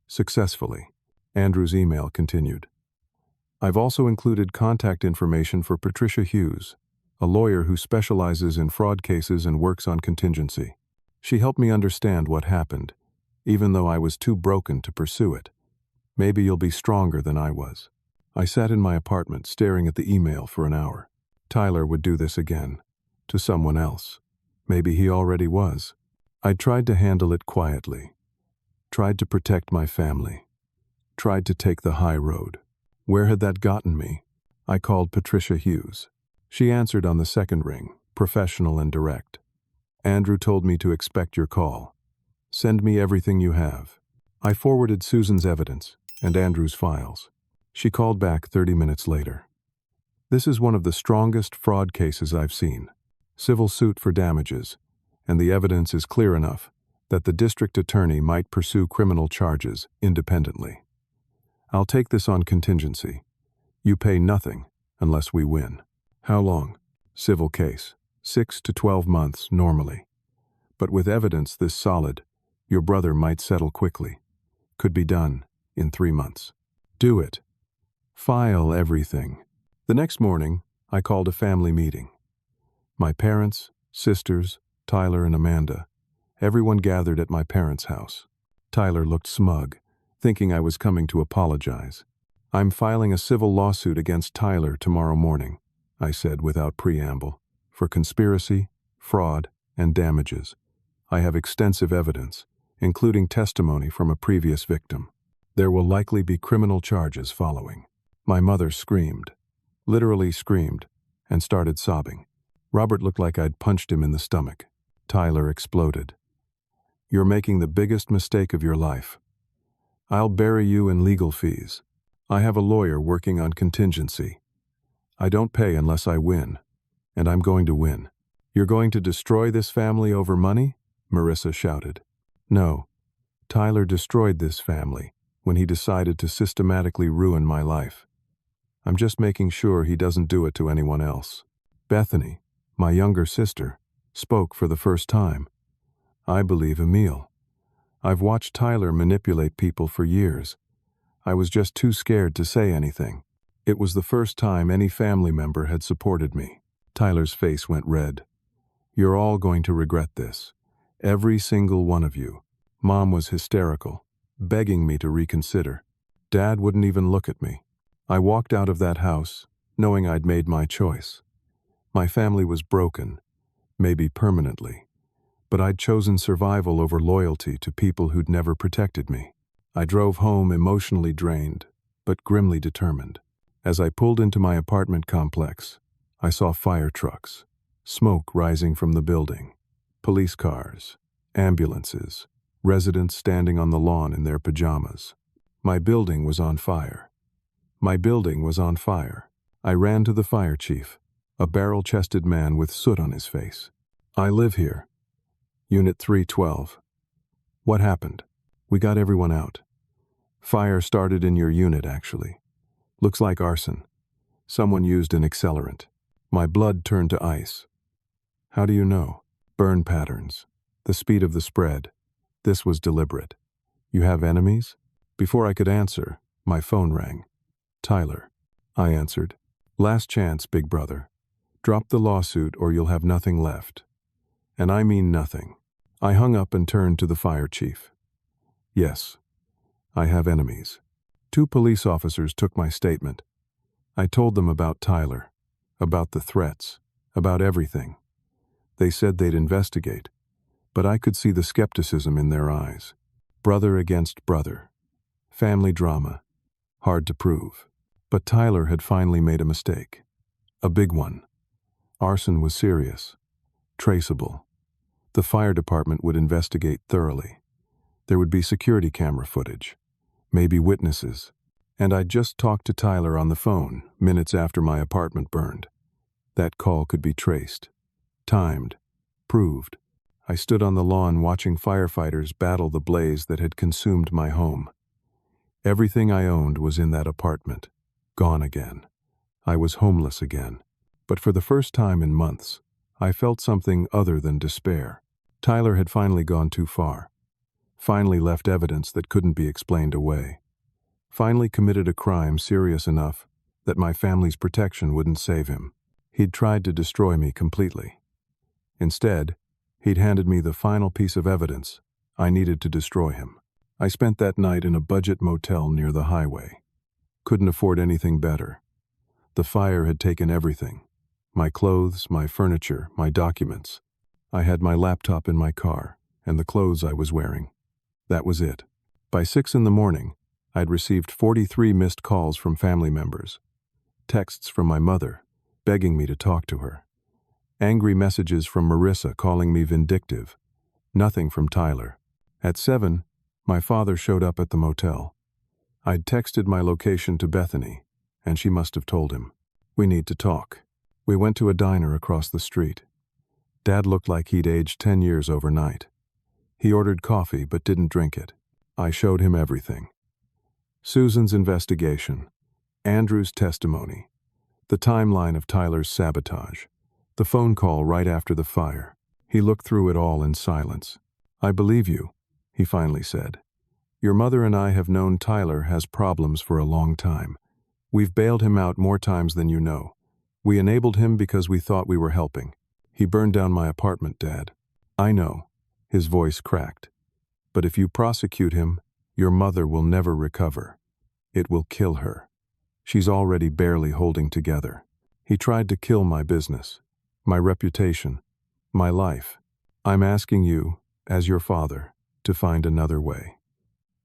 Successfully. Andrew's email continued. I've also included contact information for Patricia Hughes, a lawyer who specializes in fraud cases and works on contingency. She helped me understand what happened, even though I was too broken to pursue it. Maybe you'll be stronger than I was. I sat in my apartment staring at the email for an hour. Tyler would do this again, to someone else. Maybe he already was. I tried to handle it quietly, tried to protect my family, tried to take the high road. Where had that gotten me? I called Patricia Hughes. She answered on the second ring, professional and direct. Andrew told me to expect your call. Send me everything you have. I forwarded Susan's evidence and Andrew's files. She called back 30 minutes later. This is one of the strongest fraud cases I've seen. Civil suit for damages, and the evidence is clear enough that the district attorney might pursue criminal charges independently. I'll take this on contingency. You pay nothing unless we win. How long? Civil case. 6 to 12 months normally. But with evidence this solid, your brother might settle quickly. Could be done in 3 months. Do it. File everything. The next morning, I called a family meeting. My parents, sisters, Tyler and Amanda, everyone gathered at my parents' house. Tyler looked smug, thinking I was coming to apologize. I'm filing a civil lawsuit against Tyler tomorrow morning, I said without preamble, for conspiracy, fraud, and damages. I have extensive evidence, including testimony from a previous victim. There will likely be criminal charges following. My mother screamed, literally screamed, and started sobbing. Robert looked like I'd punched him in the stomach. Tyler exploded. You're making the biggest mistake of your life. I'll bury you in legal fees. I have a lawyer working on contingency. I don't pay unless I win, and I'm going to win. You're going to destroy this family over money? Marissa shouted. No. Tyler destroyed this family when he decided to systematically ruin my life. I'm just making sure he doesn't do it to anyone else. Bethany, my younger sister, spoke for the first time. I believe Emil. I've watched Tyler manipulate people for years. I was just too scared to say anything. It was the first time any family member had supported me. Tyler's face went red. You're all going to regret this. Every single one of you. Mom was hysterical, begging me to reconsider. Dad wouldn't even look at me. I walked out of that house, knowing I'd made my choice. My family was broken, maybe permanently, but I'd chosen survival over loyalty to people who'd never protected me. I drove home emotionally drained, but grimly determined. As I pulled into my apartment complex, I saw fire trucks, smoke rising from the building, police cars, ambulances, residents standing on the lawn in their pajamas. My building was on fire. My building was on fire. I ran to the fire chief, a barrel-chested man with soot on his face. I live here. Unit 312. What happened? We got everyone out. Fire started in your unit, actually. Looks like arson. Someone used an accelerant. My blood turned to ice. How do you know? Burn patterns. The speed of the spread. This was deliberate. You have enemies? Before I could answer, my phone rang. Tyler. I answered. Last chance, big brother. Drop the lawsuit or you'll have nothing left. And I mean nothing. I hung up and turned to the fire chief. Yes, I have enemies. 2 police officers took my statement. I told them about Tyler, about the threats, about everything. They said they'd investigate, but I could see the skepticism in their eyes. Brother against brother. Family drama. Hard to prove. But Tyler had finally made a mistake. A big one. Arson was serious. Traceable. The fire department would investigate thoroughly. There would be security camera footage. Maybe witnesses. And I'd just talked to Tyler on the phone minutes after my apartment burned. That call could be traced. Timed. Proved. I stood on the lawn watching firefighters battle the blaze that had consumed my home. Everything I owned was in that apartment. Gone again. I was homeless again. But for the first time in months, I felt something other than despair. Tyler had finally gone too far. Finally left evidence that couldn't be explained away. Finally committed a crime serious enough that my family's protection wouldn't save him. He'd tried to destroy me completely. Instead, he'd handed me the final piece of evidence I needed to destroy him. I spent that night in a budget motel near the highway. Couldn't afford anything better. The fire had taken everything. My clothes, my furniture, my documents. I had my laptop in my car, and the clothes I was wearing. That was it. By 6 in the morning, I'd received 43 missed calls from family members. Texts from my mother, begging me to talk to her. Angry messages from Marissa calling me vindictive. Nothing from Tyler. At 7, My father showed up at the motel. I'd texted my location to Bethany, and she must have told him. We need to talk. We went to a diner across the street. Dad looked like he'd aged 10 years overnight. He ordered coffee but didn't drink it. I showed him everything. Susan's investigation, Andrew's testimony, the timeline of Tyler's sabotage, the phone call right after the fire. He looked through it all in silence. "I believe you," he finally said. "Your mother and I have known Tyler has problems for a long time. We've bailed him out more times than you know. We enabled him because we thought we were helping. He burned down my apartment, Dad." "I know," his voice cracked. "But if you prosecute him, your mother will never recover. It will kill her. She's already barely holding together. He tried to kill my business, my reputation, my life. I'm asking you, as your father, to find another way.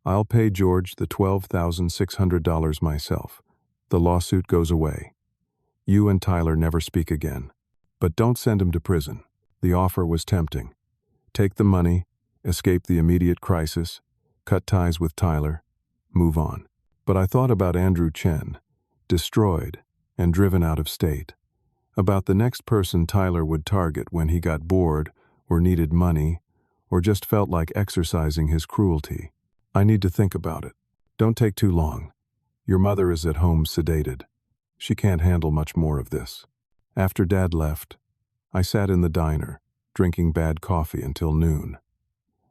I'll pay George the $12,600 myself. The lawsuit goes away. You and Tyler never speak again. But don't send him to prison." The offer was tempting. Take the money, escape the immediate crisis, cut ties with Tyler, move on. But I thought about Andrew Chen, destroyed and driven out of state. About the next person Tyler would target when he got bored or needed money or just felt like exercising his cruelty. "I need to think about it. Don't take too long. Your mother is at home sedated. She can't handle much more of this." After Dad left, I sat in the diner, drinking bad coffee until noon.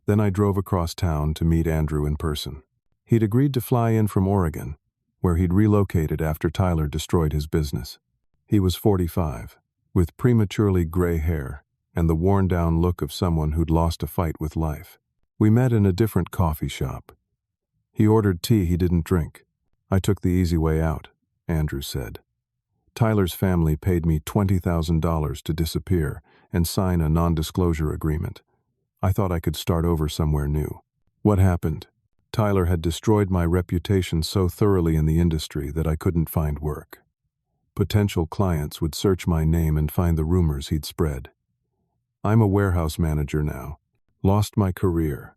Then I drove across town to meet Andrew in person. He'd agreed to fly in from Oregon, where he'd relocated after Tyler destroyed his business. He was 45, with prematurely gray hair and the worn-down look of someone who'd lost a fight with life. We met in a different coffee shop. He ordered tea he didn't drink. "I took the easy way out," Andrew said. "Tyler's family paid me $20,000 to disappear and sign a non-disclosure agreement. I thought I could start over somewhere new." "What happened?" "Tyler had destroyed my reputation so thoroughly in the industry that I couldn't find work. Potential clients would search my name and find the rumors he'd spread. I'm a warehouse manager now. Lost my career.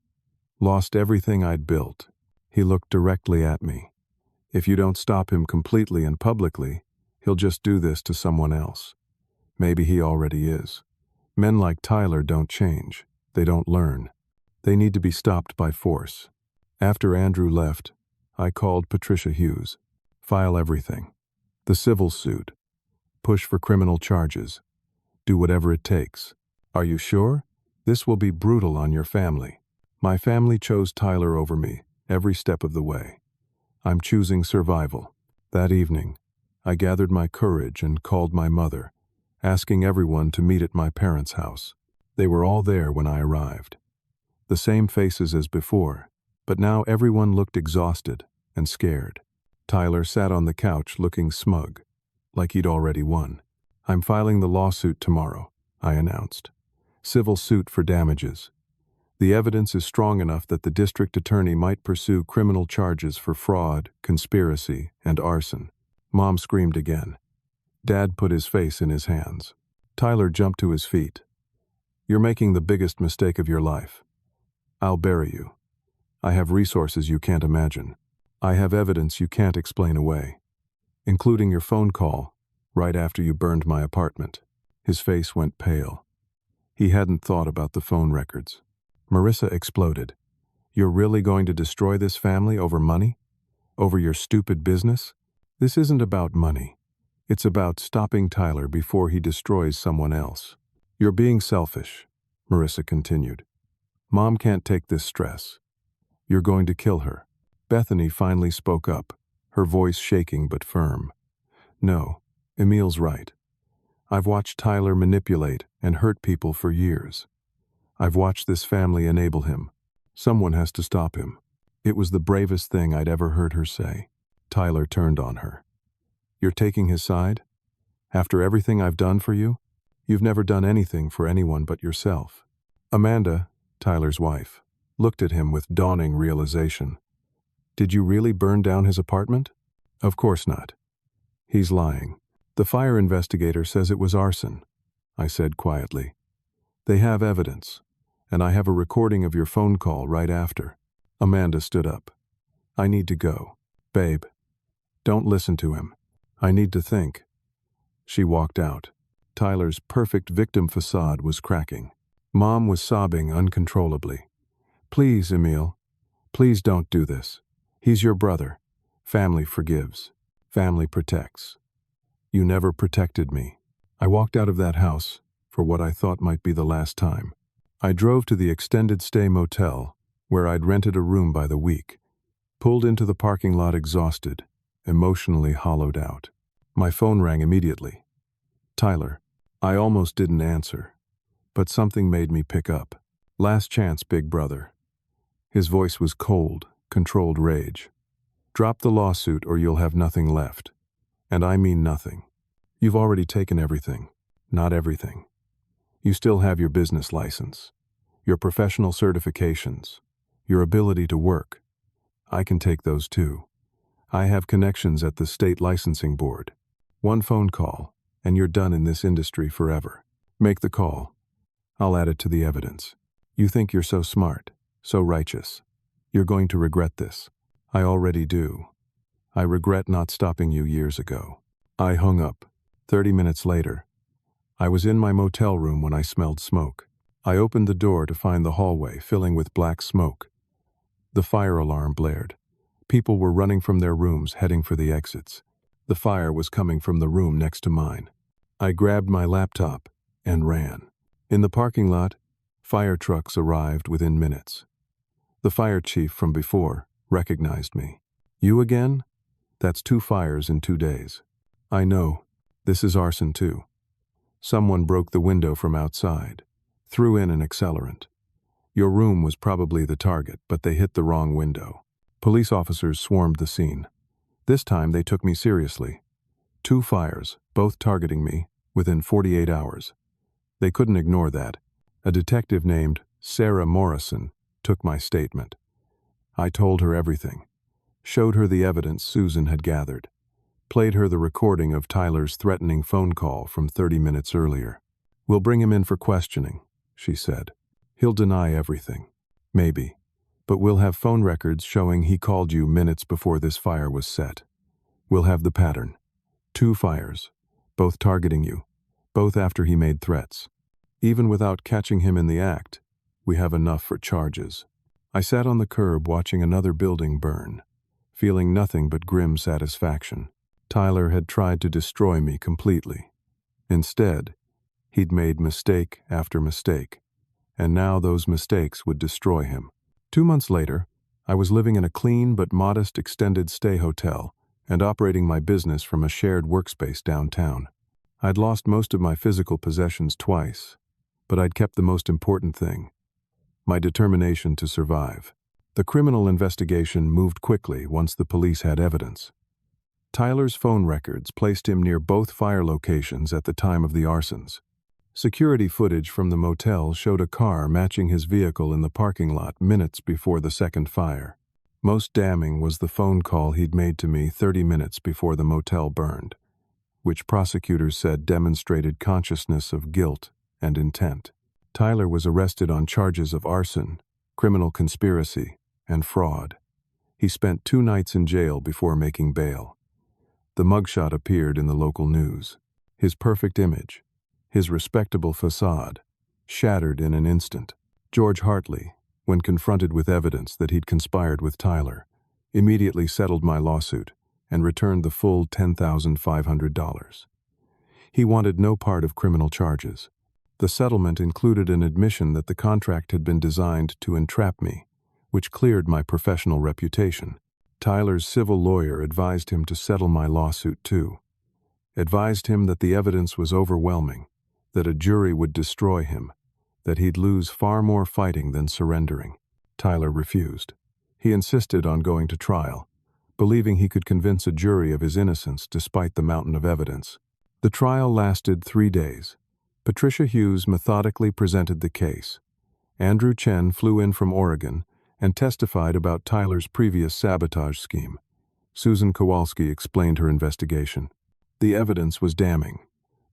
Lost everything I'd built." He looked directly at me. "If you don't stop him completely and publicly, he'll just do this to someone else. Maybe he already is. Men like Tyler don't change. They don't learn. They need to be stopped by force." After Andrew left, I called Patricia Hughes. "File everything. The civil suit. Push for criminal charges. Do whatever it takes." "Are you sure? This will be brutal on your family." "My family chose Tyler over me, every step of the way. I'm choosing survival." That evening, I gathered my courage and called my mother, asking everyone to meet at my parents' house. They were all there when I arrived. The same faces as before, but now everyone looked exhausted and scared. Tyler sat on the couch looking smug, like he'd already won. "I'm filing the lawsuit tomorrow," I announced. "Civil suit for damages. The evidence is strong enough that the district attorney might pursue criminal charges for fraud, conspiracy, and arson." Mom screamed again. Dad put his face in his hands. Tyler jumped to his feet. "You're making the biggest mistake of your life. I'll bury you. I have resources you can't imagine. I have evidence you can't explain away, including your phone call right after you burned my apartment." His face went pale. He hadn't thought about the phone records. Marissa exploded. "You're really going to destroy this family over money? Over your stupid business? This isn't about money. It's about stopping Tyler before he destroys someone else." "You're being selfish," Marissa continued. "Mom can't take this stress. You're going to kill her." Bethany finally spoke up, her voice shaking but firm. "No, Emil's right. I've watched Tyler manipulate and hurt people for years. I've watched this family enable him. Someone has to stop him." It was the bravest thing I'd ever heard her say. Tyler turned on her. "You're taking his side? After everything I've done for you? You've never done anything for anyone but yourself." Amanda, Tyler's wife, looked at him with dawning realization. "Did you really burn down his apartment?" "Of course not. He's lying. The fire investigator says it was arson," I said quietly. "They have evidence, and I have a recording of your phone call right after." Amanda stood up. I need to go. Babe, don't listen to him. I need to think. She walked out. Tyler's perfect victim facade was cracking. Mom was sobbing uncontrollably. Please, Emil. Please don't do this. He's your brother. Family forgives. Family protects. You never protected me. I walked out of that house for what I thought might be the last time. I drove to the extended stay motel, where I'd rented a room by the week, pulled into the parking lot exhausted, emotionally hollowed out. My phone rang immediately. Tyler. I almost didn't answer, but something made me pick up. Last chance, big brother. His voice was cold, controlled rage. Drop the lawsuit or you'll have nothing left. And I mean nothing. You've already taken everything. Not everything. You still have your business license, your professional certifications, your ability to work. I can take those too. I have connections at the state licensing board. One phone call, and you're done in this industry forever. Make the call. I'll add it to the evidence. You think you're so smart, so righteous. You're going to regret this. I already do. I regret not stopping you years ago. I hung up. 30 minutes later, I was in my motel room when I smelled smoke. I opened the door to find the hallway filling with black smoke. The fire alarm blared. People were running from their rooms, heading for the exits. The fire was coming from the room next to mine. I grabbed my laptop and ran. In the parking lot, fire trucks arrived within minutes. The fire chief from before recognized me. You again? That's 2 fires in 2 days. I know. This is arson too. Someone broke the window from outside, threw in an accelerant. Your room was probably the target, but they hit the wrong window. Police officers swarmed the scene. This time they took me seriously. 2 fires, both targeting me, within 48 hours. They couldn't ignore that. A detective named Sarah Morrison took my statement. I told her everything. Showed her the evidence Susan had gathered. Played her the recording of Tyler's threatening phone call from 30 minutes earlier. We'll bring him in for questioning, she said. He'll deny everything. Maybe. But we'll have phone records showing he called you minutes before this fire was set. We'll have the pattern. 2 fires, both targeting you, both after he made threats. Even without catching him in the act, we have enough for charges. I sat on the curb watching another building burn, feeling nothing but grim satisfaction. Tyler had tried to destroy me completely. Instead, he'd made mistake after mistake, and now those mistakes would destroy him. 2 months later, I was living in a clean but modest extended stay hotel and operating my business from a shared workspace downtown. I'd lost most of my physical possessions twice, but I'd kept the most important thing: my determination to survive. The criminal investigation moved quickly once the police had evidence. Tyler's phone records placed him near both fire locations at the time of the arsons. Security footage from the motel showed a car matching his vehicle in the parking lot minutes before the second fire. Most damning was the phone call he'd made to me 30 minutes before the motel burned, which prosecutors said demonstrated consciousness of guilt and intent. Tyler was arrested on charges of arson, criminal conspiracy, and fraud. He spent 2 nights in jail before making bail. The mugshot appeared in the local news. His perfect image, his respectable facade, shattered in an instant. George Hartley, when confronted with evidence that he'd conspired with Tyler, immediately settled my lawsuit and returned the full $10,500. He wanted no part of criminal charges. The settlement included an admission that the contract had been designed to entrap me, which cleared my professional reputation. Tyler's civil lawyer advised him to settle my lawsuit too. Advised him that the evidence was overwhelming, that a jury would destroy him, that he'd lose far more fighting than surrendering. Tyler refused. He insisted on going to trial, believing he could convince a jury of his innocence despite the mountain of evidence. The trial lasted 3 days. Patricia Hughes methodically presented the case. Andrew Chen flew in from Oregon and testified about Tyler's previous sabotage scheme. Susan Kowalski explained her investigation. The evidence was damning.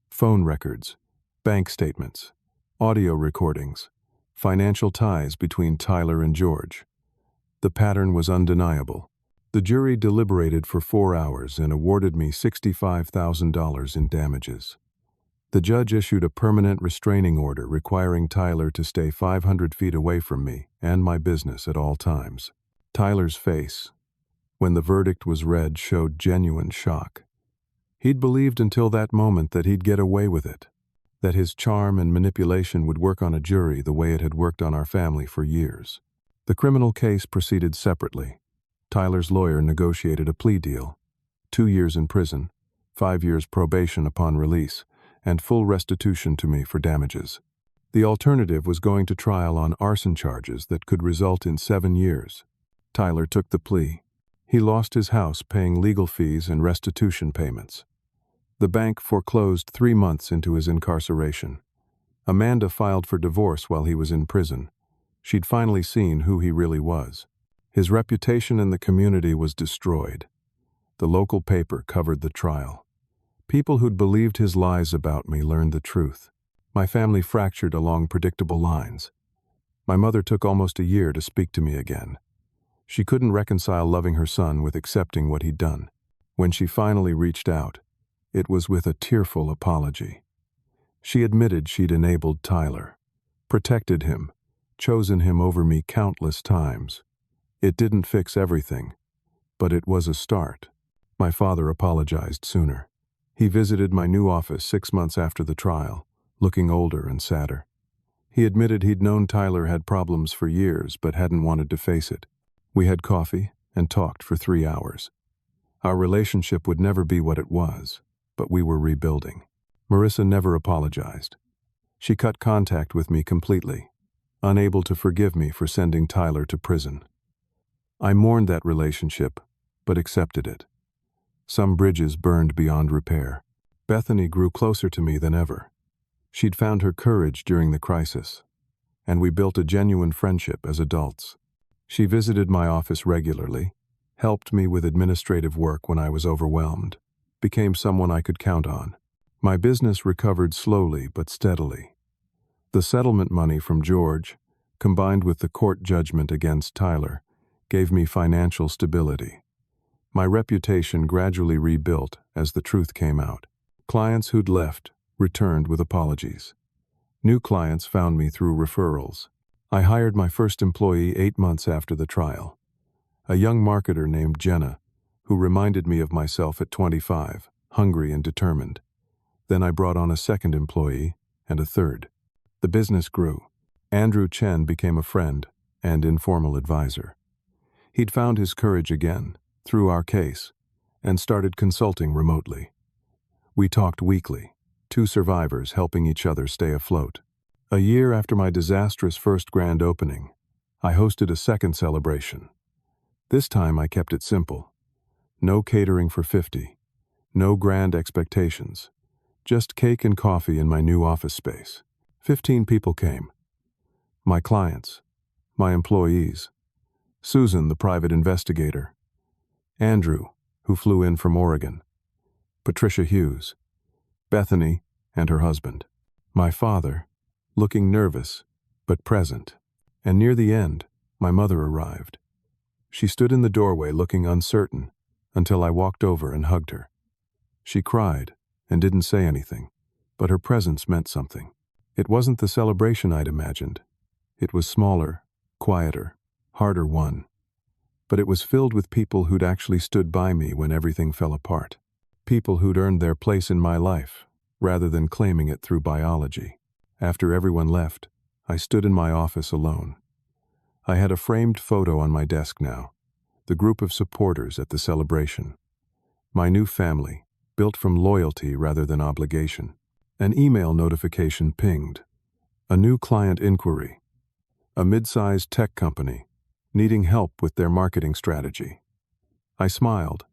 Phone records, bank statements, audio recordings, financial ties between Tyler and George. The pattern was undeniable. The jury deliberated for 4 hours and awarded me $65,000 in damages. The judge issued a permanent restraining order requiring Tyler to stay 500 feet away from me and my business at all times. Tyler's face, when the verdict was read, showed genuine shock. He'd believed until that moment that he'd get away with it, that his charm and manipulation would work on a jury the way it had worked on our family for years. The criminal case proceeded separately. Tyler's lawyer negotiated a plea deal: 2 years in prison, 5 years probation upon release, and full restitution to me for damages. The alternative was going to trial on arson charges that could result in 7 years. Tyler took the plea. He lost his house paying legal fees and restitution payments. The bank foreclosed 3 months into his incarceration. Amanda filed for divorce while he was in prison. She'd finally seen who he really was. His reputation in the community was destroyed. The local paper covered the trial. People who'd believed his lies about me learned the truth. My family fractured along predictable lines. My mother took almost a year to speak to me again. She couldn't reconcile loving her son with accepting what he'd done. When she finally reached out, it was with a tearful apology. She admitted she'd enabled Tyler, protected him, chosen him over me countless times. It didn't fix everything, but it was a start. My father apologized sooner. He visited my new office 6 months after the trial, looking older and sadder. He admitted he'd known Tyler had problems for years but hadn't wanted to face it. We had coffee and talked for 3 hours. Our relationship would never be what it was, but we were rebuilding. Marissa never apologized. She cut contact with me completely, unable to forgive me for sending Tyler to prison. I mourned that relationship, but accepted it. Some bridges burned beyond repair. Bethany grew closer to me than ever. She'd found her courage during the crisis, and we built a genuine friendship as adults. She visited my office regularly, helped me with administrative work when I was overwhelmed, became someone I could count on. My business recovered slowly but steadily. The settlement money from George, combined with the court judgment against Tyler, gave me financial stability. My reputation gradually rebuilt as the truth came out. Clients who'd left returned with apologies. New clients found me through referrals. I hired my first employee 8 months after the trial, a young marketer named Jenna, who reminded me of myself at 25, hungry and determined. Then I brought on a second employee and a third. The business grew. Andrew Chen became a friend and informal advisor. He'd found his courage again through our case and started consulting remotely. We talked weekly, 2 survivors helping each other stay afloat. A year after my disastrous first grand opening, I hosted a second celebration. This time I kept it simple. No catering for 50, no grand expectations, just cake and coffee in my new office space. 15 people came. My clients, my employees, Susan, the private investigator, Andrew, who flew in from Oregon, Patricia Hughes, Bethany and her husband, my father, looking nervous but present, and near the end, my mother arrived. She stood in the doorway looking uncertain until I walked over and hugged her. She cried and didn't say anything, but her presence meant something. It wasn't the celebration I'd imagined. It was smaller, quieter, harder won. But it was filled with people who'd actually stood by me when everything fell apart. People who'd earned their place in my life, rather than claiming it through biology. After everyone left, I stood in my office alone. I had a framed photo on my desk now, the group of supporters at the celebration. My new family, built from loyalty rather than obligation. An email notification pinged. A new client inquiry. A mid-sized tech company, needing help with their marketing strategy. I smiled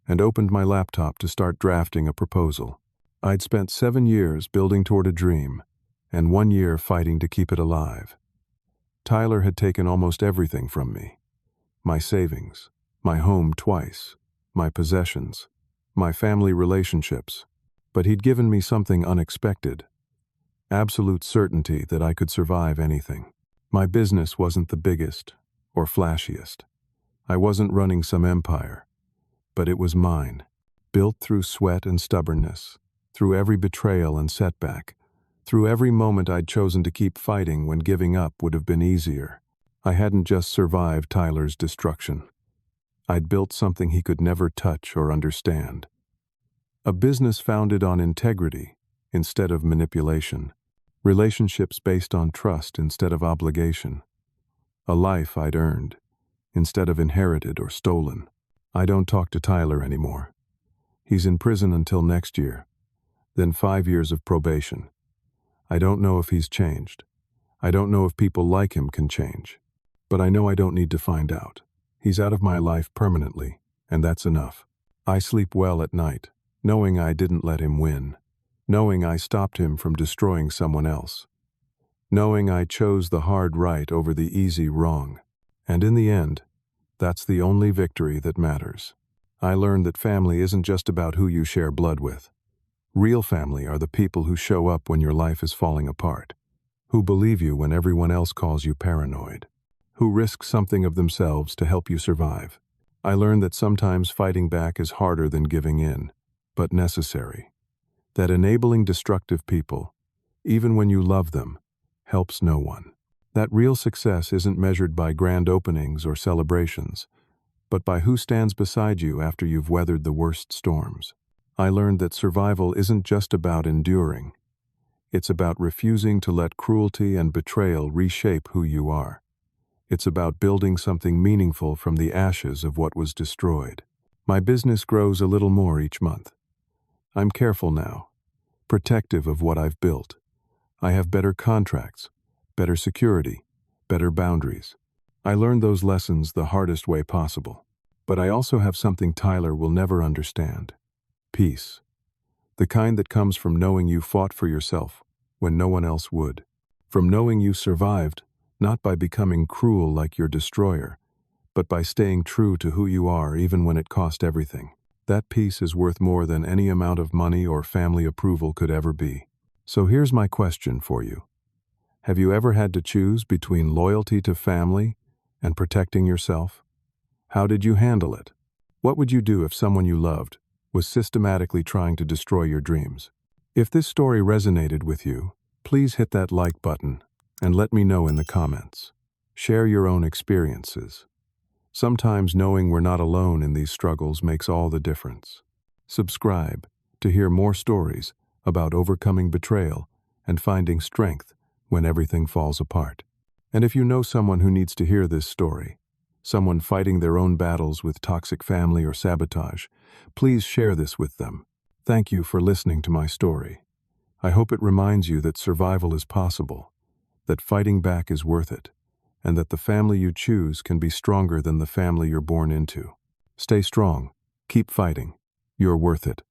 and opened my laptop to start drafting a proposal. I'd spent 7 years building toward a dream, and 1 year fighting to keep it alive. Tyler had taken almost everything from me. My savings, my home twice, my possessions, my family relationships. But he'd given me something unexpected. Absolute certainty that I could survive anything. My business wasn't the biggest or flashiest. I wasn't running some empire, but it was mine, built through sweat and stubbornness, through every betrayal and setback, through every moment I'd chosen to keep fighting when giving up would have been easier. I hadn't just survived Tyler's destruction. I'd built something he could never touch or understand. A business founded on integrity instead of manipulation. Relationships based on trust instead of obligation. A life I'd earned instead of inherited or stolen. I don't talk to Tyler anymore. He's in prison until next year, then 5 years of probation. I don't know if he's changed. I don't know if people like him can change. But I know I don't need to find out. He's out of my life permanently, and that's enough. I sleep well at night, knowing I didn't let him win, knowing I stopped him from destroying someone else, knowing I chose the hard right over the easy wrong. And in the end, that's the only victory that matters. I learned that family isn't just about who you share blood with. Real family are the people who show up when your life is falling apart, who believe you when everyone else calls you paranoid, who risk something of themselves to help you survive. I learned that sometimes fighting back is harder than giving in, but necessary. That enabling destructive people, even when you love them, helps no one. That real success isn't measured by grand openings or celebrations, but by who stands beside you after you've weathered the worst storms. I learned that survival isn't just about enduring. It's about refusing to let cruelty and betrayal reshape who you are. It's about building something meaningful from the ashes of what was destroyed. My business grows a little more each month. I'm careful now, protective of what I've built. I have better contracts, better security, better boundaries. I learned those lessons the hardest way possible. But I also have something Tyler will never understand. Peace. The kind that comes from knowing you fought for yourself when no one else would. From knowing you survived, not by becoming cruel like your destroyer, but by staying true to who you are even when it cost everything. That peace is worth more than any amount of money or family approval could ever be. So here's my question for you. Have you ever had to choose between loyalty to family and protecting yourself? How did you handle it? What would you do if someone you loved was systematically trying to destroy your dreams? If this story resonated with you, please hit that like button and let me know in the comments. Share your own experiences. Sometimes knowing we're not alone in these struggles makes all the difference. Subscribe to hear more stories about overcoming betrayal and finding strength when everything falls apart. And if you know someone who needs to hear this story, someone fighting their own battles with toxic family or sabotage, please share this with them. Thank you for listening to my story. I hope it reminds you that survival is possible, that fighting back is worth it, and that the family you choose can be stronger than the family you're born into. Stay strong. Keep fighting. You're worth it.